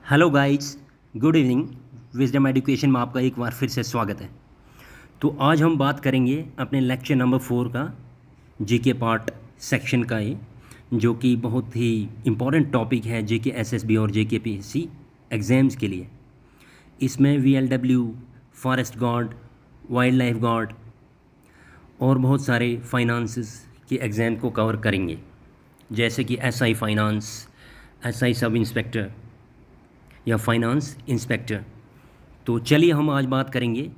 Hello guys, good evening. Wisdom education में आपका एक बार फिर से स्वागत है। तो आज हम बात करेंगे अपने लेक्चर नंबर 4 का, जीके पार्ट सेक्शन का ये, जो कि बहुत ही इम्पोर्टेंट टॉपिक है जीके एसएसबी और जीके पीएससी एग्ज़ाम्स के लिए। इसमें VLW, forest guard, wild life guard और बहुत सारे फाइनेंसेस के एग्ज़ाम को कवर करेंगे, जैसे कि SI finance, SI sub inspector या फाइनेंस इंस्पेक्टर। तो चलिए हम आज बात करेंगे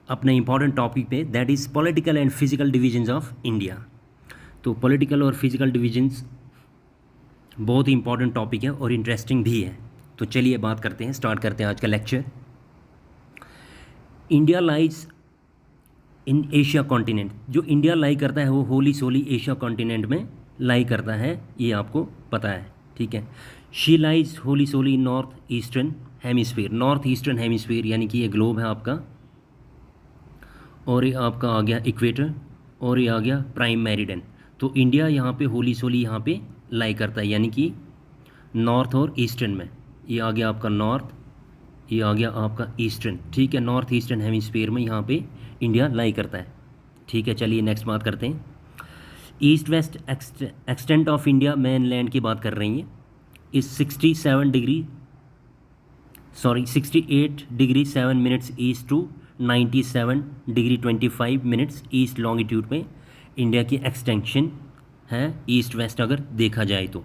अपने इम्पॉर्टेंट टॉपिक पे, that is political and physical divisions of India. तो पॉलिटिकल और फिजिकल डिविजन्स बहुत ही इंपॉर्टेंट टॉपिक है और इंटरेस्टिंग भी है। तो चलिए बात करते हैं, स्टार्ट करते हैं आज का lecture. India lies in Asia continent. जो इंडिया लाई करता है वो होली सोली एशिया कॉन्टिनेंट में लाई करता है, ये आपको पता है, ठीक है। She lies wholly solely north eastern hemisphere. North eastern hemisphere यानी कि ये ग्लोब है आपका, और ये आपका आ गया इक्वेटर, और ये आ गया प्राइम मेरिडियन। तो इंडिया यहाँ पे होली सोली यहाँ पे लाई करता है, यानी कि नॉर्थ और ईस्टर्न में। ये आ गया आपका नॉर्थ, ये आ गया आपका ईस्टर्न, ठीक है। नॉर्थ ईस्टर्न हेमिस्फीयर में यहाँ पे इंडिया लाई करता है, ठीक है। चलिए नेक्स्ट बात करते हैं। East west extent of India mainland की बात कर रही हैं। इस 68 degree 7 minutes east to 97 degree 25 minutes east longitude में इंडिया की एक्सटेंशन है। ईस्ट वेस्ट अगर देखा जाए तो,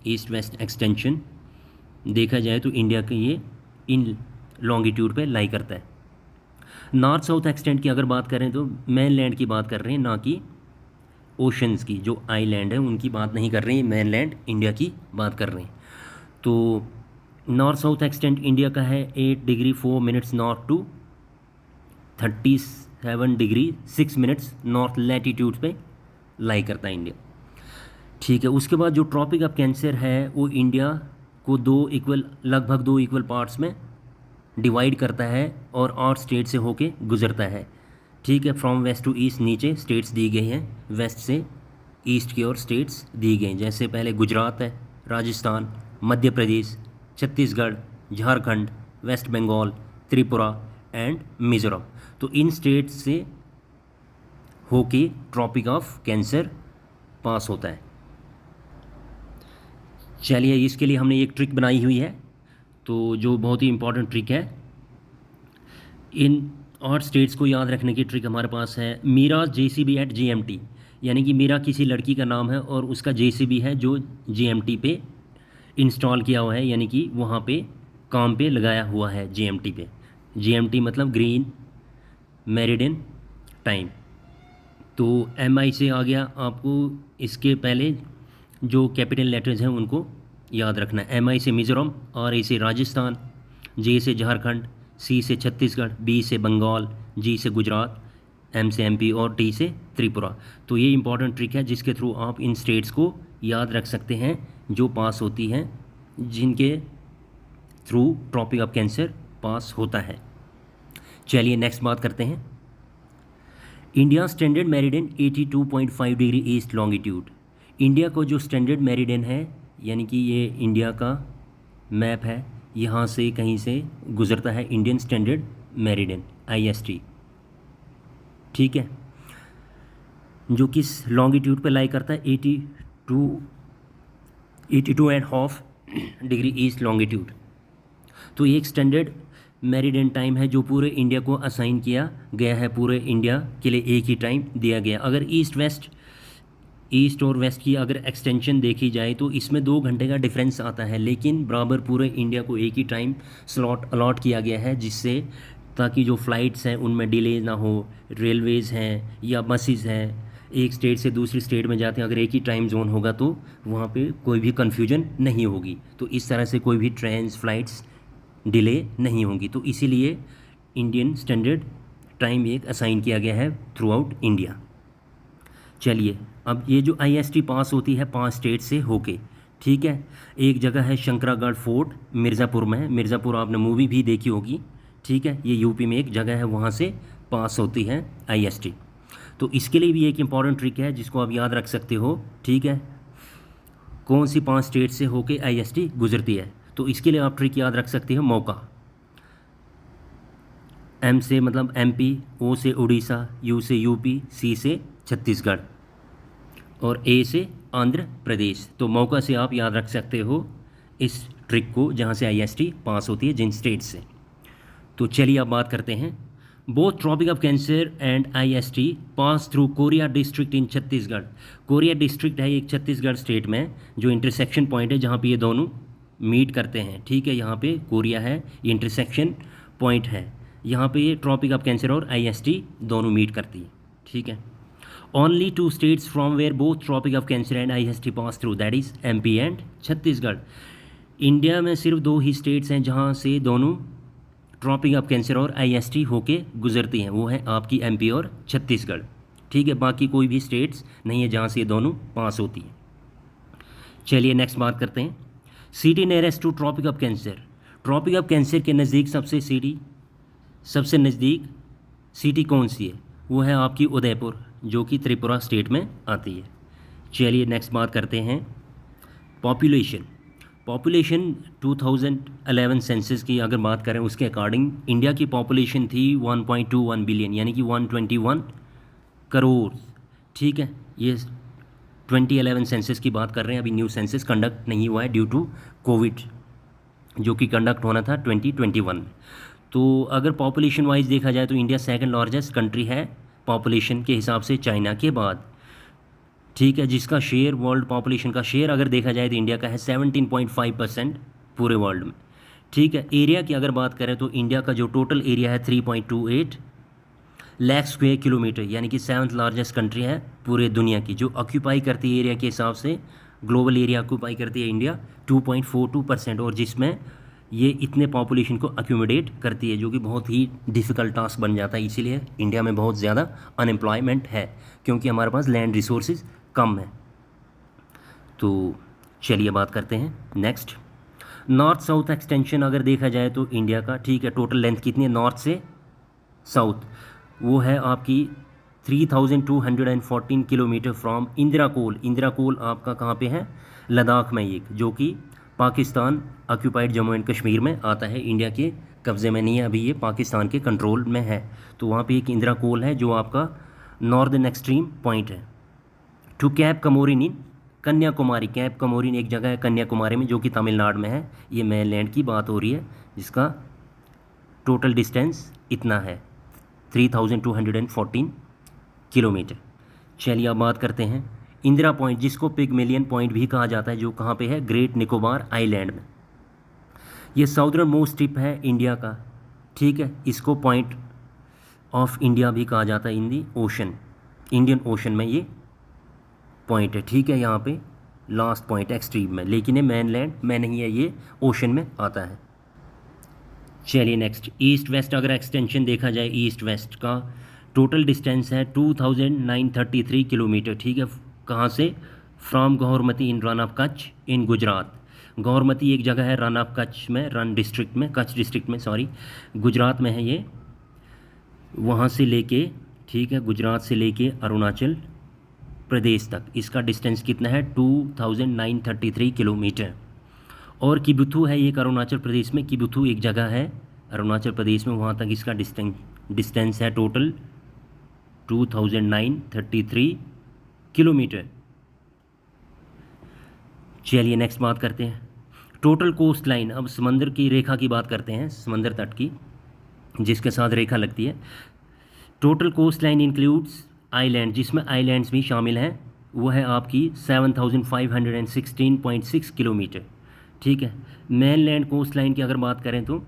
ईस्ट वेस्ट एक्सटेंशन देखा जाए तो इंडिया के ये इन लॉन्गिट्यूड पे लाई करता है। नॉर्थ साउथ एक्सटेंट की अगर बात करें तो मेन लैंड की बात कर रहे हैं, ना कि ओशंस की। जो आइलैंड है उनकी बात नहीं कर रहे हैं, मेन लैंड इंडिया की बात कर रहे हैं। तो नॉर्थ साउथ एक्सटेंट इंडिया का है 8 degree 4 minutes north to 37 degree 6 minutes north latitude पे लाई करता है इंडिया, ठीक है। उसके बाद जो ट्रॉपिक ऑफ कैंसर है वो इंडिया को लगभग दो इक्वल पार्ट्स में डिवाइड करता है और 8 स्टेट से होके गुजरता है, ठीक है। फ्रॉम वेस्ट टू ईस्ट नीचे स्टेट्स दी गई हैं, वेस्ट से ईस्ट की ओर स्टेट्स दी गई, जैसे पहले गुजरात है, राजस्थान, मध्य प्रदेश, छत्तीसगढ़, झारखंड, वेस्ट बंगाल, त्रिपुरा एंड मिज़ोरम। तो इन स्टेट्स से होके ट्रॉपिक ऑफ कैंसर पास होता है। चलिए इसके लिए हमने एक ट्रिक बनाई हुई है, तो जो बहुत ही इंपॉर्टेंट ट्रिक है। इन 8 स्टेट्स को याद रखने की ट्रिक हमारे पास है। मीरा जेसीबी एट जीएमटी, यानी कि मीरा किसी लड़की का नाम है और उसका जेसीबी है जो जीएमटी पे इंस्टॉल किया हुआ है, यानी कि वहाँ पे काम पे लगाया हुआ है जीएमटी पे। जीएमटी मतलब ग्रीन मेरिडियन टाइम। तो एमआई से आ गया, आपको इसके पहले जो कैपिटल लेटर्स हैं उनको याद रखना है। एमआई से मिज़ोरम, आरए से राजस्थान, जे से झारखंड, सी से छत्तीसगढ़, बी से बंगाल, जी से गुजरात, एम से एमपी और टी से त्रिपुरा। तो ये इंपॉर्टेंट ट्रिक है जिसके थ्रू आप इन स्टेट्स को याद रख सकते हैं जो पास होती हैं, जिनके थ्रू ट्रॉपिक ऑफ कैंसर पास होता है। चलिए नेक्स्ट बात करते हैं। India standard meridian 82.5 degree east longitude. India को जो स्टैंडर्ड मेरिडियन है, यानी कि ये इंडिया का मैप है, यहाँ से कहीं से गुजरता है इंडियन स्टैंडर्ड मेरिडियन आईएसटी, ठीक है, जो किस लॉन्गिट्यूड पे लाई करता है 82.5 डिग्री ईस्ट लॉन्गिट्यूड। तो ये एक स्टैंडर्ड मेरिडियन टाइम है जो पूरे इंडिया को असाइन किया गया है, पूरे इंडिया के लिए एक ही टाइम दिया गया। अगर ईस्ट और वेस्ट की अगर एक्सटेंशन देखी जाए तो इसमें 2 घंटे का डिफरेंस आता है, लेकिन बराबर पूरे इंडिया को एक ही टाइम स्लॉट अलॉट किया गया है, जिससे ताकि जो फ़्लाइट्स हैं उनमें डिले ना हो, रेलवेज़ हैं या बसेस हैं एक स्टेट से दूसरी स्टेट में जाते हैं, अगर एक ही टाइम जोन होगा तो वहाँ पे कोई भी कन्फ्यूजन नहीं होगी। तो इस तरह से कोई भी ट्रेन्स फ्लाइट्स डिले नहीं होंगी। तो इसीलिए इंडियन स्टैंडर्ड टाइम एक असाइन किया गया है थ्रू आउट इंडिया। चलिए अब ये जो आईएसटी पास होती है 5 स्टेट से होके, ठीक है। एक जगह है शंकरागढ़ फोर्ट मिर्ज़ापुर में, मिर्ज़ापुर आपने मूवी भी देखी होगी, ठीक है। ये यूपी में एक जगह है, वहाँ से पास होती है आईएसटी। तो इसके लिए भी एक इम्पॉर्टेंट ट्रिक है जिसको आप याद रख सकते हो, ठीक है। कौन सी 5 स्टेट से होके आईएसटी गुजरती है। तो इसके लिए आप ट्रिक याद रख सकते हो मौका। एम से मतलब एमपी, ओ से उड़ीसा, यू से यूपी, सी से छत्तीसगढ़ और ए से आंध्र प्रदेश। तो मौका से आप याद रख सकते हो इस ट्रिक को, जहाँ से आईएसटी पास होती है जिन स्टेट से। तो चलिए अब बात करते हैं। Both tropic of cancer and IST pass through Korea district in Chhattisgarh. Korea district है एक छत्तीसगढ़ स्टेट में, जो इंटरसेक्शन पॉइंट है जहाँ पे ये दोनों मीट करते हैं। ठीक है, यहाँ पे कोरिया है, ये इंटरसेक्शन पॉइंट है, यहाँ पे ये ट्रॉपिक ऑफ कैंसर और आईएसटी दोनों मीट करती है। ठीक है, only two states from where both tropic of cancer and IST pass through, that is MP and Chhattisgarh. India में सिर्फ दो ही स्टेट्स हैं जहाँ से दोनों ट्रॉपिक ऑफ कैंसर और आईएसटी होके गुजरती हैं, वो है आपकी एमपी और छत्तीसगढ़। ठीक है, बाकी कोई भी स्टेट्स नहीं है जहाँ से ये दोनों पास होती हैं। चलिए नेक्स्ट बात करते हैं। City nearest to Tropic of Cancer. Tropic of Cancer के नज़दीक सबसे नज़दीक सिटी कौन सी है? वो है आपकी उदयपुर, जो कि त्रिपुरा स्टेट में आती है। चलिए नेक्स्ट बात करते हैं पॉपुलेशन। 2011 सेंसस की अगर बात करें, उसके अकॉर्डिंग इंडिया की पॉपुलेशन थी 1.21 बिलियन, यानी कि 121 करोड़। ठीक है, ये 2011 सेंसस की बात कर रहे हैं, अभी न्यू सेंसस कंडक्ट नहीं हुआ है ड्यू टू कोविड, जो कि कंडक्ट होना था 2021। तो अगर पॉपुलेशन वाइज देखा जाए तो इंडिया सेकंड लार्जेस्ट कंट्री है पॉपुलेशन के हिसाब से चाइना के बाद। ठीक है, जिसका शेयर वर्ल्ड पॉपुलेशन का शेयर अगर देखा जाए तो इंडिया का है 17.5% पूरे वर्ल्ड में। ठीक है, एरिया की अगर बात करें तो इंडिया का जो टोटल एरिया है 3.28 लाख स्क्वायर किलोमीटर, यानी कि 7th लार्जेस्ट कंट्री है पूरे दुनिया की। जो ऑक्यूपाई करती है एरिया के हिसाब से, ग्लोबल एरिया ऑक्यूपाई करती है इंडिया 2.42%, और जिसमें ये इतने पॉपुलेशन को अक्यूमुलेट करती है, जो कि बहुत ही डिफ़िकल्ट टास्क बन जाता है। इसीलिए इंडिया में बहुत ज़्यादा अनएम्प्लॉयमेंट है, क्योंकि हमारे पास लैंड रिसोर्सेज कम है। तो चलिए बात करते हैं नेक्स्ट। नॉर्थ साउथ एक्सटेंशन अगर देखा जाए तो इंडिया का, ठीक है, टोटल लेंथ कितनी है नॉर्थ से साउथ? वो है आपकी 3214 किलोमीटर फ्रॉम इंदिरा कोल। इंदिरा कोल आपका कहाँ पे है? लद्दाख में, एक जो कि पाकिस्तान ऑक्यूपाइड जम्मू एंड कश्मीर में आता है, इंडिया के कब्ज़े में नहीं है अभी, ये पाकिस्तान के कंट्रोल में है। तो वहाँ पे एक इंदिरा कोल है जो आपका नॉर्दर्न एक्सट्रीम पॉइंट है। To cape Comorin in Kanyakumari. Cape Comorin एक जगह है कन्याकुमारी में, जो कि तमिलनाडु में है। ये मेनलैंड की बात हो रही है, जिसका टोटल डिस्टेंस इतना है 3214 किलोमीटर। चलिए अब बात करते हैं इंदिरा पॉइंट, जिसको पिगमेलियन पॉइंट भी कहा जाता है, जो कहाँ पे है? ग्रेट निकोबार आइलैंड में। ये साउदर्न मोस्ट टिप है इंडिया का। ठीक है, इसको पॉइंट ऑफ इंडिया भी कहा जाता है इन दी ओशन, इंडियन ओशन में ये पॉइंट है। ठीक है, यहाँ पे लास्ट पॉइंट एक्सट्रीम में, लेकिन ये मेनलैंड में नहीं है, ये ओशन में आता है। चलिए नेक्स्ट, ईस्ट वेस्ट अगर एक्सटेंशन देखा जाए, ईस्ट वेस्ट का टोटल डिस्टेंस है 2933 किलोमीटर। ठीक है, कहाँ से? From Gaurmati in run of Kutch in Gujarat. Gaurmati एक जगह है रन ऑफ कच्छ में, रन डिस्ट्रिक्ट में, कच्छ डिस्ट्रिक्ट में सॉरी, गुजरात में है ये। वहाँ से लेके, ठीक है, गुजरात से लेके अरुणाचल प्रदेश तक इसका डिस्टेंस कितना है? 2933 किलोमीटर। और किबुथु है एक अरुणाचल प्रदेश में, किबुथु एक जगह है अरुणाचल प्रदेश में, वहाँ तक इसका डिस्टेंस है टोटल 2933 किलोमीटर। चलिए नेक्स्ट बात करते हैं टोटल कोस्ट लाइन। अब समंदर की रेखा की बात करते हैं, समंदर तट की, जिसके साथ रेखा लगती है। Total cost line includes island, जिसमें आइलैंड्स भी शामिल हैं, वो है आपकी 7516.6 किलोमीटर। ठीक है, मेन लैंड कोस्ट लाइन की अगर बात करें तो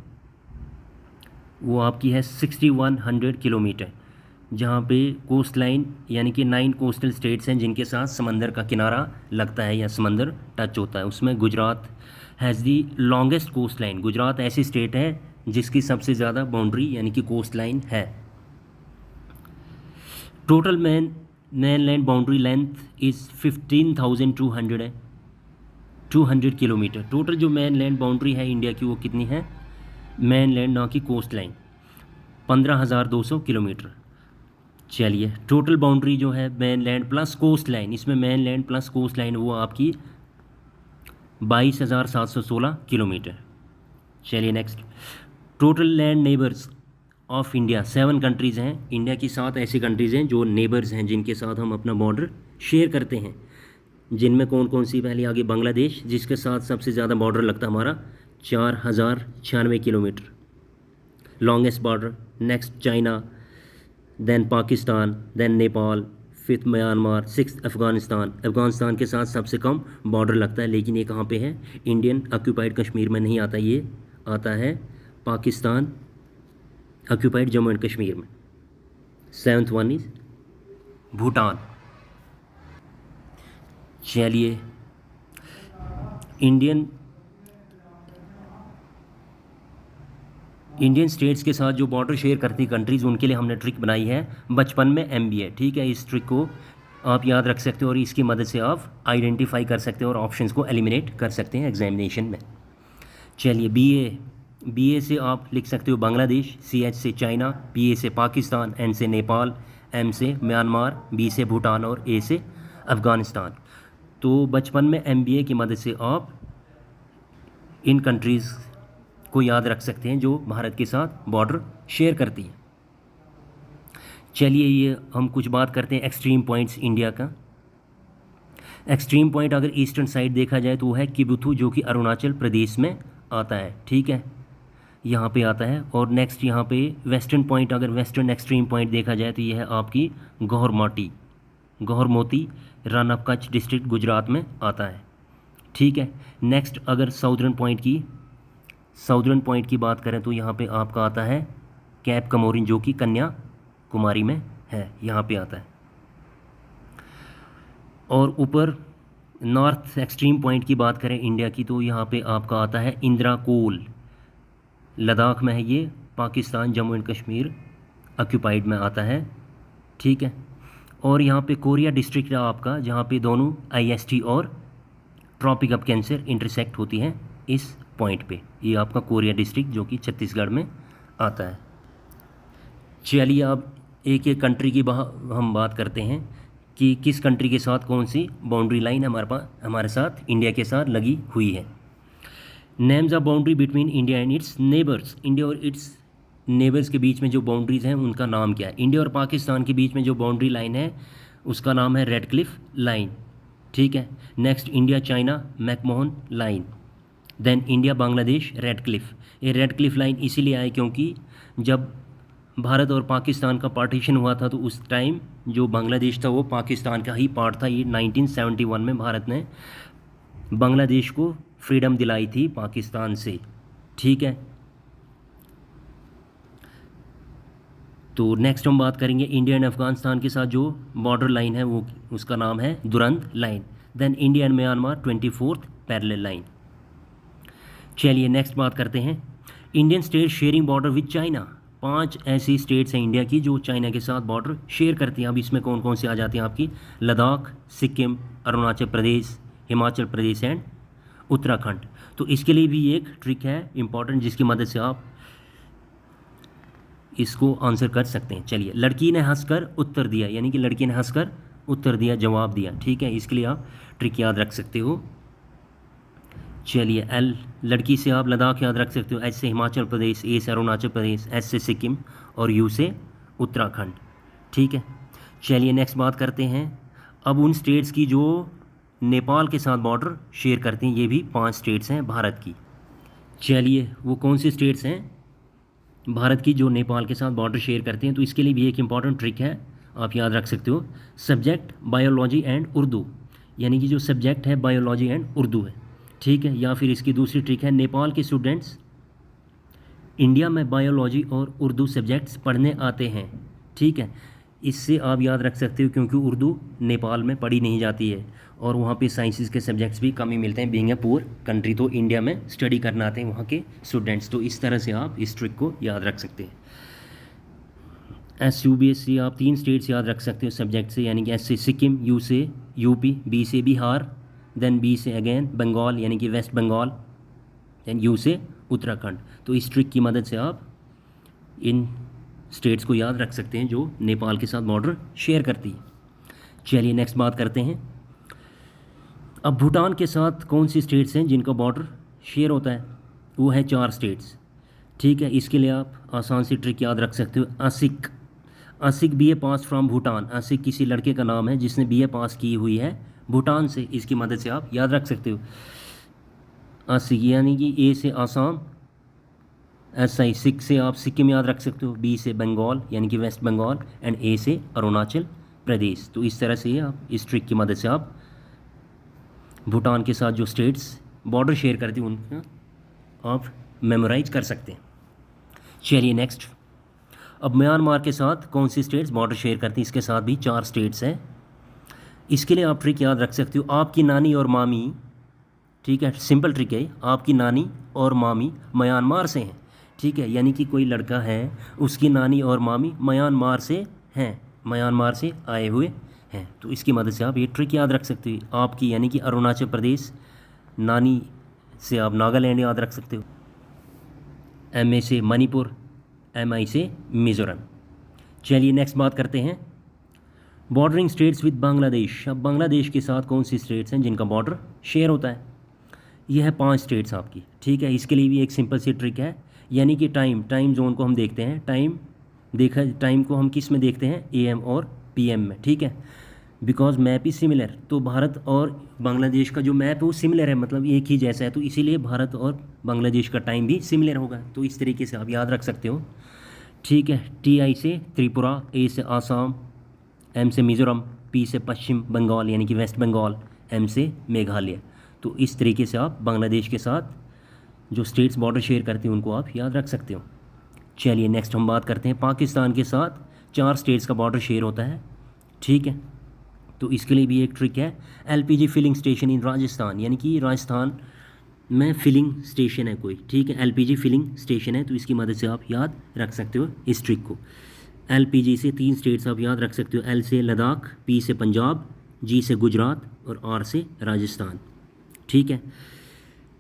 वो आपकी है 6100 किलोमीटर, जहाँ पे कोस्ट लाइन यानी कि 9 कोस्टल स्टेट्स हैं जिनके साथ समंदर का किनारा लगता है या समंदर टच होता है। उसमें Gujarat has the longest coastline. Gujarat ऐसी स्टेट है जिसकी सबसे ज़्यादा बाउंड्री यानी कि कोस्ट लाइन है। Total mainland boundary length is 15,200 kilometre. Total जो मेन लैंड बाउंड्री है इंडिया की वो कितनी है? मेन लैंड ना कि कोस्ट लाइन, 15,200 किलोमीटर। चलिए टोटल बाउंड्री जो है mainland plus coastline, इसमें mainland plus coastline वो आपकी 22,716 किलोमीटर। चलिए next, total land neighbours of India 7 countries हैं। इंडिया की 7 ऐसी कंट्रीज़ हैं जो नेबर्स हैं, जिनके साथ हम अपना बॉर्डर शेयर करते हैं। जिनमें कौन कौन सी, पहले आगे बांग्लादेश, जिसके साथ सबसे ज़्यादा बॉर्डर लगता है हमारा, 4,096 kilometre longest border. Next China, then Pakistan, then Nepal, fifth Myanmar, six Afghanistan. Afghanistan के साथ सबसे कम बॉर्डर लगता है, लेकिन ये कहाँ पे है, इंडियन ऑक्यूपाइड कश्मीर में नहीं आता, ये आता है पाकिस्तान ऑक्यूपाइड जम्मू एंड कश्मीर में। 7th one is Bhutan. चलिए, इंडियन स्टेट्स के साथ जो बॉर्डर शेयर करती कंट्रीज़, उनके लिए हमने ट्रिक बनाई है बचपन में MBA। ठीक है, इस ट्रिक को आप याद रख सकते हो और इसकी मदद से आप आइडेंटिफाई कर सकते हो और ऑप्शंस को एलिमिनेट कर सकते हैं एग्जामिनेशन में। चलिए, BA से आप लिख सकते हो बांग्लादेश, CH से चाइना, PA से पाकिस्तान, N से नेपाल, M से म्यांमार, B से भूटान और A से अफ़गानिस्तान। तो बचपन में MBA की मदद से आप इन कंट्रीज़ को याद रख सकते हैं जो भारत के साथ बॉर्डर शेयर करती हैं। चलिए, ये हम कुछ बात करते हैं एक्सट्रीम पॉइंट्स इंडिया का। एक्सट्रीम पॉइंट अगर ईस्टर्न साइड देखा जाए तो वो है किबुथु, जो कि अरुणाचल प्रदेश में आता है। ठीक है, यहाँ पे आता है। और नेक्स्ट यहाँ पे वेस्टर्न पॉइंट, अगर वेस्टर्न एक्सट्रीम पॉइंट देखा जाए तो ये है आपकी Gauharmoti, run of Kutch district, Gujarat में आता है। ठीक है, नेक्स्ट अगर साउदर्न पॉइंट की बात करें तो यहाँ पे आपका आता है कैप कमोरिन, जो कि कन्याकुमारी में है, यहाँ पे आता है। और ऊपर नॉर्थ एक्सट्रीम पॉइंट की बात करें इंडिया की तो यहाँ पे आपका आता है इंदिरा कोल, लद्दाख में है ये, पाकिस्तान जम्मू एंड कश्मीर ऑक्यूपाइड में आता है। ठीक है, और यहाँ पे कोरिया डिस्ट्रिक्ट है आपका, जहाँ पे दोनों IST और ट्रॉपिक ऑफ कैंसर इंटरसेक्ट होती हैं इस पॉइंट पे। ये आपका कोरिया डिस्ट्रिक्ट जो कि छत्तीसगढ़ में आता है। चलिए, अब एक एक कंट्री की हम बात करते हैं कि किस कंट्री के साथ कौन सी बाउंड्री लाइन हमारे साथ इंडिया के साथ लगी हुई है। Names of boundary between India and it's neighbours. India और इट्स नेबर्स के बीच में जो बाउंड्रीज़ हैं उनका नाम क्या है। इंडिया और पाकिस्तान के बीच में जो बाउंड्री लाइन है उसका नाम है रेड क्लिफ लाइन। ठीक है, next India China McMahon line, then India Bangladesh Radcliffe. ये रेड क्लिफ लाइन इसीलिए आई क्योंकि जब भारत और पाकिस्तान का पार्टीशन हुआ था तो उस टाइम जो बांग्लादेश था वो पाकिस्तान का ही पार्ट था। ये 1971 में भारत ने बांग्लादेश को फ्रीडम दिलाई थी पाकिस्तान से। ठीक है, तो नेक्स्ट हम बात करेंगे इंडिया एंड अफगानिस्तान के साथ जो बॉर्डर लाइन है वो उसका नाम है Durand line. Then India and Myanmar 24th parallel line. चलिए नेक्स्ट बात करते हैं Indian state sharing border with China. 5 ऐसी स्टेट्स हैं इंडिया की जो चाइना के साथ बॉर्डर शेयर करती हैं। अब इसमें कौन कौन सी आ जाती हैं आपकी, लद्दाख, सिक्किम, अरुणाचल प्रदेश, हिमाचल प्रदेश एंड उत्तराखंड। तो इसके लिए भी एक ट्रिक है इंपॉर्टेंट जिसकी मदद से आप इसको आंसर कर सकते हैं। चलिए, लड़की ने हंसकर उत्तर दिया, यानी कि लड़की ने हंसकर उत्तर दिया, जवाब दिया। ठीक है, इसके लिए आप ट्रिक याद रख सकते हो। चलिए, L लड़की से आप लद्दाख याद रख सकते हो, H से हिमाचल प्रदेश, A से अरुणाचल प्रदेश, S से सिक्किम और U से उत्तराखंड। ठीक है, चलिए नेक्स्ट बात करते हैं अब उन स्टेट्स की जो नेपाल के साथ बॉर्डर शेयर करती हैं। ये भी 5 स्टेट्स हैं भारत की। चलिए, वो कौन सी स्टेट्स हैं भारत की जो नेपाल के साथ बॉर्डर शेयर करते हैं। तो इसके लिए भी एक इंपॉर्टेंट ट्रिक है, आप याद रख सकते हो, सब्जेक्ट बायोलॉजी एंड उर्दू, यानी कि जो सब्जेक्ट है बायोलॉजी एंड उर्दू है। ठीक है, या फिर इसकी दूसरी ट्रिक है नेपाल के स्टूडेंट्स इंडिया में बायोलॉजी और उर्दू सब्जेक्ट्स पढ़ने आते हैं। ठीक है, इससे आप याद रख सकते हो क्योंकि उर्दू नेपाल में पढ़ी नहीं जाती है और वहाँ पे साइंसेस के सब्जेक्ट्स भी कम ही मिलते हैं, बीइंग ए पुअर कंट्री। तो इंडिया में स्टडी करना आते हैं वहाँ के स्टूडेंट्स। तो इस तरह से आप इस ट्रिक को याद रख सकते हैं। SUBSC आप 3 स्टेट्स याद रख सकते हो सब्जेक्ट से, यानी कि S से सिक्किम, U से यूपी, B से बिहार, देन B से अगेन बंगाल यानी कि वेस्ट बंगाल, देन U से उत्तराखंड। तो इस ट्रिक की मदद से आप इन स्टेट्स को याद रख सकते हैं जो नेपाल के साथ बॉर्डर शेयर करती है। चलिए नेक्स्ट बात करते हैं अब भूटान के साथ कौन सी स्टेट्स हैं जिनका बॉर्डर शेयर होता है? वो है 4 स्टेट्स। ठीक है, इसके लिए आप आसान सी ट्रिक याद रख सकते हो। आसिक, आसिक BA पास फ्रॉम भूटान। आसिक किसी लड़के का नाम है जिसने BA पास की हुई है भूटान से। इसकी मदद से आप याद रख सकते हो। आसिक यानी कि A से आसाम, SI सिक से आप सिक्किम याद रख सकते हो, B से बंगाल यानी कि वेस्ट बंगाल, एंड A से अरुणाचल प्रदेश। तो इस तरह से आप इस ट्रिक की मदद से आप भूटान के साथ जो स्टेट्स बॉर्डर शेयर करती हैं उनका आप मेमोराइज कर सकते हैं। चलिए नेक्स्ट, अब म्यांमार के साथ कौन सी स्टेट्स बॉर्डर शेयर करती हैं? इसके साथ भी 4 स्टेट्स हैं। इसके लिए आप ट्रिक याद रख सकते हो, आपकी नानी और मामी। ठीक है, सिंपल ट्रिक है। आपकी नानी और मामी म्यांमार से हैं। ठीक है, यानी कि कोई लड़का है, उसकी नानी और मामी म्यांमार से हैं, म्यांमार से आए हुए हैं। तो इसकी मदद से आप ये ट्रिक याद रख सकते हो। आपकी यानी कि अरुणाचल प्रदेश, नानी से आप नागालैंड याद रख सकते हो, MA से मणिपुर, MI से मिज़ोरम। चलिए नेक्स्ट बात करते हैं बॉर्डरिंग स्टेट्स विद बांग्लादेश। अब बांग्लादेश के साथ कौन सी स्टेट्स हैं जिनका बॉर्डर शेयर होता है? यह है 5 स्टेट्स आपकी। ठीक है, इसके लिए भी एक सिंपल सी ट्रिक है, यानी कि टाइम जोन को हम देखते हैं। टाइम को हम किस में देखते हैं? AM और PM में। ठीक है, बिकॉज मैप ही सिमिलर, तो भारत और बांग्लादेश का जो मैप है वो सिमिलर है, मतलब एक ही जैसा है, तो इसीलिए भारत और बांग्लादेश का टाइम भी सिमिलर होगा। तो इस तरीके से आप याद रख सकते हो। ठीक है, TI से त्रिपुरा, A से आसाम, M से मिज़ोरम, P से पश्चिम बंगाल यानी कि वेस्ट बंगाल, M से मेघालय। तो इस तरीके से आप बांग्लादेश के साथ जो स्टेट्स बॉर्डर शेयर करते हैं उनको आप याद रख सकते हो। चलिए नेक्स्ट हम बात करते हैं पाकिस्तान के साथ 4 स्टेट्स का बॉर्डर शेयर होता है। ठीक है, तो इसके लिए भी एक ट्रिक है, LPG filling station in Rajasthan, यानी कि राजस्थान में फिलिंग स्टेशन है कोई। ठीक है, LPG फिलिंग स्टेशन है, तो इसकी मदद से आप याद रख सकते हो इस ट्रिक को। LPG से 3 स्टेट्स आप याद रख सकते हो, L से लद्दाख, P से पंजाब, G से गुजरात और R से राजस्थान। ठीक है,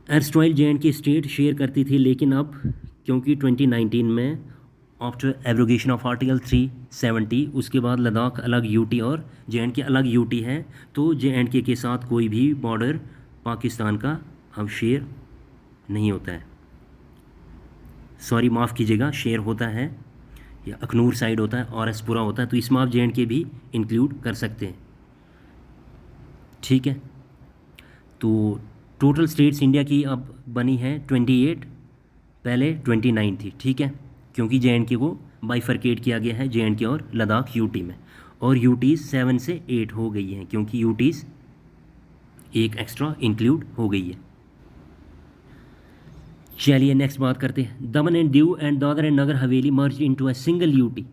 एर्स्टाइल J&K स्टेट शेयर करती थी, लेकिन अब क्योंकि 2019 में आफ्टर एब्रोगेशन ऑफ आर्टिकल 370 उसके बाद लद्दाख अलग UT और J&K अलग UT है, तो J&K के साथ कोई भी बॉर्डर पाकिस्तान का अब शेयर नहीं होता है। सॉरी, माफ़ कीजिएगा, शेयर होता है या अखनूर साइड होता है, RS पूरा होता है, तो इसमें आप J&K भी इंक्लूड कर सकते हैं। ठीक है, तो टोटल स्टेट्स इंडिया की अब बनी है 28, पहले 29 थी। ठीक है, क्योंकि J&K को बाइफरकेट किया गया है J&K और लद्दाख UT में, और UTs 7 से 8 हो गई हैं क्योंकि UTs एक एक्स्ट्रा इंक्लूड हो गई है। चलिए नेक्स्ट बात करते हैं, Daman and Diu and Dadra and Nagar Haveli merge into a single UT।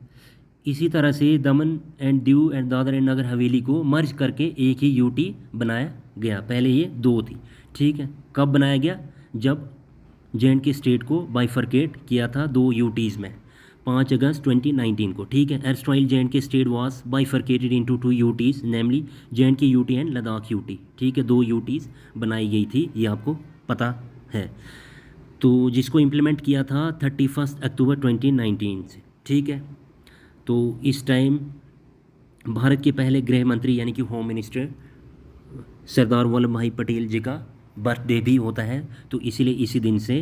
इसी तरह से Daman and Diu and Dadra and Nagar Haveli को मर्ज करके एक ही UT बनाया गया। पहले ये 2 थी। ठीक है, कब बनाया गया? जब J&K स्टेट को बाइफरकेट किया था 2 UTs में, 5 अगस्त 2019 को। ठीक है, एर्स्टाइल J&K state was bifurcated into 2 UTs, namely J&K UT and Ladakh UT। ठीक है, 2 UTs बनाई गई थी, ये आपको पता है। तो जिसको इम्प्लीमेंट किया था 31 अक्टूबर 2019 से। ठीक है, तो इस टाइम भारत के पहले गृह मंत्री यानी कि होम मिनिस्टर सरदार वल्लभ भाई पटेल जी का बर्थडे भी होता है, तो इसीलिए इसी दिन से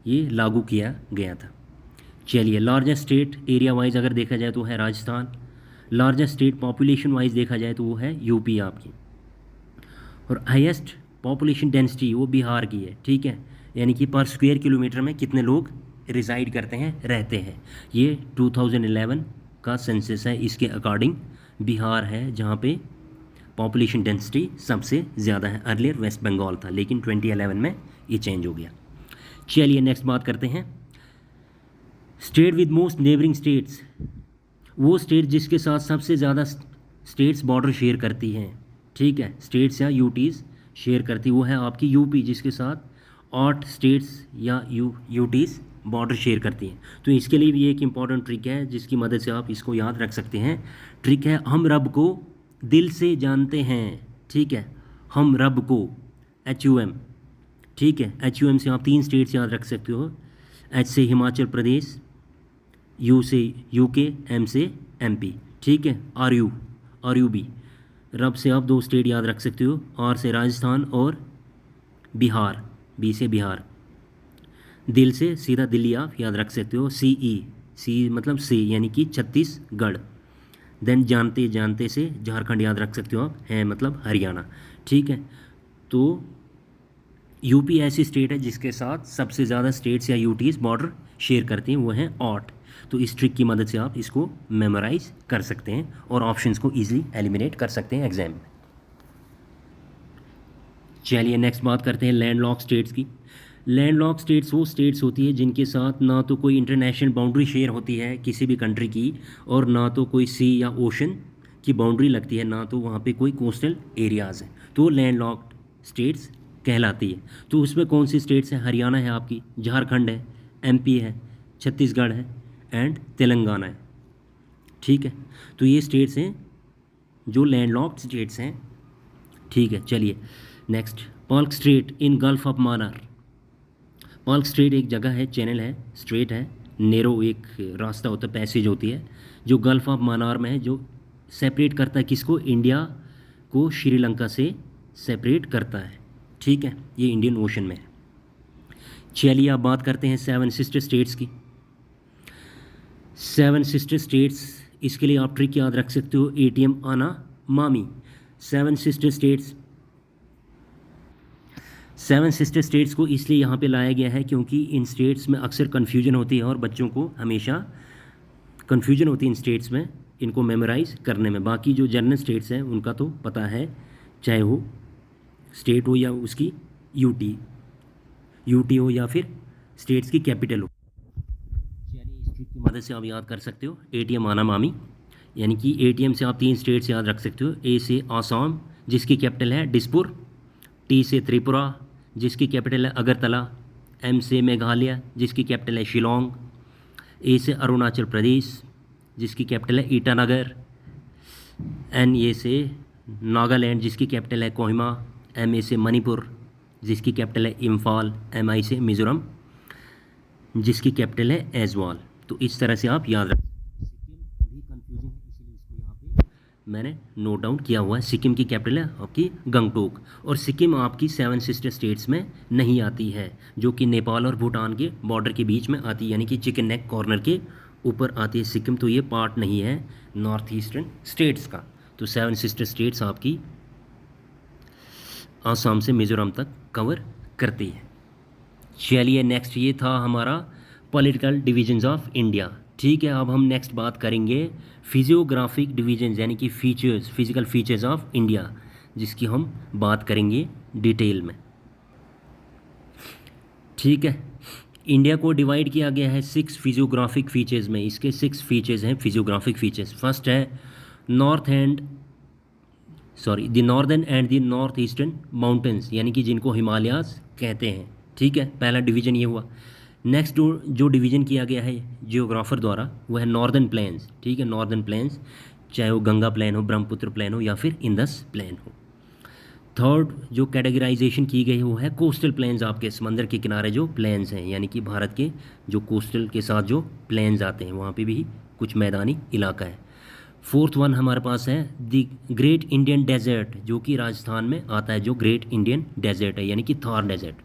ये लागू किया गया था। चलिए, लार्जेस्ट स्टेट एरिया वाइज अगर देखा जाए तो है Rajasthan, largest state population wise देखा जाए तो वो है UP आपकी, और हाईएस्ट पॉपुलेशन डेंसिटी वो बिहार की है। ठीक है, यानी कि पर स्क्वायर किलोमीटर में कितने लोग रिसाइड करते हैं, रहते हैं। ये 2011 का सेंसस है, इसके अकॉर्डिंग बिहार है जहाँ पे पॉपुलेशन डेंसिटी सबसे ज़्यादा है। अर्लियर वेस्ट बंगाल था, लेकिन 2011 में ये चेंज हो गया। चलिए नेक्स्ट बात करते हैं, state with most neighbouring states. वो स्टेट जिसके साथ सबसे ज़्यादा स्टेट्स बॉर्डर शेयर करती हैं। ठीक है, स्टेट्स या UTs शेयर करती, वो है आपकी UP, जिसके साथ 8 स्टेट्स या UTs बॉर्डर शेयर करती हैं। तो इसके लिए भी एक इम्पॉर्टेंट ट्रिक है जिसकी मदद से आप इसको याद रख सकते हैं। ट्रिक है, हम रब को दिल से जानते हैं। ठीक है, हम रब को, HUM। ठीक है, HUM से आप 3 स्टेट्स याद रख सकते हो, H से हिमाचल प्रदेश, U से UK, M से MP। ठीक है, RUB रब से आप दो स्टेट याद रख सकते हो, आर से राजस्थान और बिहार, बी से बिहार। दिल से सीधा दिल्ली आप याद रख सकते हो, सी ई, सी मतलब सी यानी कि छत्तीसगढ़। देन जानते जानते से झारखंड याद रख सकते हो आप, है मतलब हरियाणा। ठीक है, तो यूपी ऐसी स्टेट है जिसके साथ सबसे ज़्यादा स्टेट्स या यूटीज़ बॉर्डर शेयर करती हैं, वो हैं 8। तो इस ट्रिक की मदद से आप इसको मेमोराइज कर सकते हैं और ऑप्शंस को इजीली एलिमिनेट कर सकते हैं एग्जाम में। चलिए नेक्स्ट बात करते हैं लैंडलॉक स्टेट्स की। लैंडलॉक स्टेट्स वो स्टेट्स होती है जिनके साथ ना तो कोई इंटरनेशनल बाउंड्री शेयर होती है किसी भी कंट्री की, और ना तो कोई सी या ओशन की बाउंड्री लगती है, ना तो वहाँ पे कोई कोस्टल एरियाज़ हैं, तो लैंडलॉक्ड स्टेट्स कहलाती है। तो उसमें कौन सी स्टेट्स हैं? हरियाणा है आपकी, झारखंड है, एमपी है, छत्तीसगढ़ है एंड तेलंगाना है। ठीक है, तो ये स्टेट्स हैं जो लैंडलॉक्ड स्टेट्स हैं। ठीक है, चलिए next, Palk strait in gulf of Mannar. Palk strait एक जगह है, चैनल है, स्ट्रेट है, नेरो एक रास्ता होता है, पैसेज होती है, जो गल्फ ऑफ मानार में है, जो सेपरेट करता है किसको? इंडिया को श्रीलंका से सेपरेट करता है। ठीक है, ये इंडियन ओशन में है। चलिए अब बात करते हैं सेवन सिस्टर स्टेट्स की। सेवन सिस्टर स्टेट्स, इसके लिए आप ट्रिक याद रख सकते हो, एटीएम आना मामी। Seven sister states, seven sister states को इसलिए यहाँ पे लाया गया है क्योंकि इन स्टेट्स में अक्सर कन्फ्यूजन होती है और बच्चों को हमेशा कन्फ्यूजन होती है इन स्टेट्स में इनको मेमोराइज करने में। बाकी जो जनरल स्टेट्स हैं उनका तो पता है, चाहे वो स्टेट हो या उसकी यूटी हो या फिर स्टेट्स की कैपिटल हो। चलिए इस ट्रिक की मदद से आप याद कर सकते हो, एटीएम आना मामी, यानी कि एटीएम से आप 3 स्टेट्स याद रख सकते हो। ए से आसाम जिसकी कैपिटल है डिसपुर, टी से त्रिपुरा जिसकी कैपिटल है अगरतला, एम से मेघालय जिसकी कैपिटल है शिलोंग, ए से अरुणाचल प्रदेश जिसकी कैपिटल है ईटानगर, एन ए से नागालैंड जिसकी कैपिटल है कोहिमा, एम ए से मणिपुर जिसकी कैपिटल है इम्फाल, एम आई से मिज़ोरम जिसकी कैपिटल है ऐज़वाल। तो इस तरह से आप याद रखें। सिक्किम भी कंफ्यूजिंग है, इसीलिए इसको यहाँ पे मैंने नोट डाउन किया हुआ है। सिक्किम की कैपिटल है आपकी गंगटोक, और सिक्किम आपकी सेवन सिस्टर स्टेट्स में नहीं आती है, जो कि नेपाल और भूटान के बॉर्डर के बीच में आती है, यानी कि चिकन नेक कॉर्नर के ऊपर आती है सिक्किम। तो ये पार्ट नहीं है नॉर्थ ईस्टर्न स्टेट्स का। तो सेवन सिस्टर स्टेट्स आपकी आसाम से मिज़ोरम तक कवर करती है। चलिए नेक्स्ट, ये था हमारा पॉलिटिकल डिवीजन्स ऑफ इंडिया। ठीक है, अब हम नेक्स्ट बात करेंगे फिजियोग्राफिक डिवीजन्स, यानी कि features, physical features of India, जिसकी हम बात करेंगे डिटेल में। ठीक है, इंडिया को डिवाइड किया गया है 6 फिजियोग्राफिक फीचर्स में। इसके 6 फीचर्स हैं फिजियोग्राफिक फीचर्स। फर्स्ट है the northern and the north eastern mountains, यानी कि जिनको हिमालयाज कहते हैं। ठीक है, पहला डिवीज़न ये हुआ। नेक्स्ट जो डिवीज़न किया गया है जियोग्राफर द्वारा वो है नॉर्दर्न प्लेन्स। ठीक है, नॉर्दर्न प्लेन्स, चाहे वो गंगा प्लेन हो, ब्रह्मपुत्र प्लेन हो या फिर इंदस प्लेन हो। थर्ड जो कैटेगराइजेशन की गई है वो है कोस्टल प्लेन्स, आपके समंदर के किनारे जो प्लेन्स हैं, यानी कि भारत के जो कोस्टल के साथ जो प्लेन्स आते हैं वहाँ पे भी कुछ मैदानी इलाका है। फोर्थ वन हमारे पास है द ग्रेट इंडियन डेजर्ट, जो कि राजस्थान में आता है, जो ग्रेट इंडियन डेजर्ट है, यानी कि थार डेजर्ट।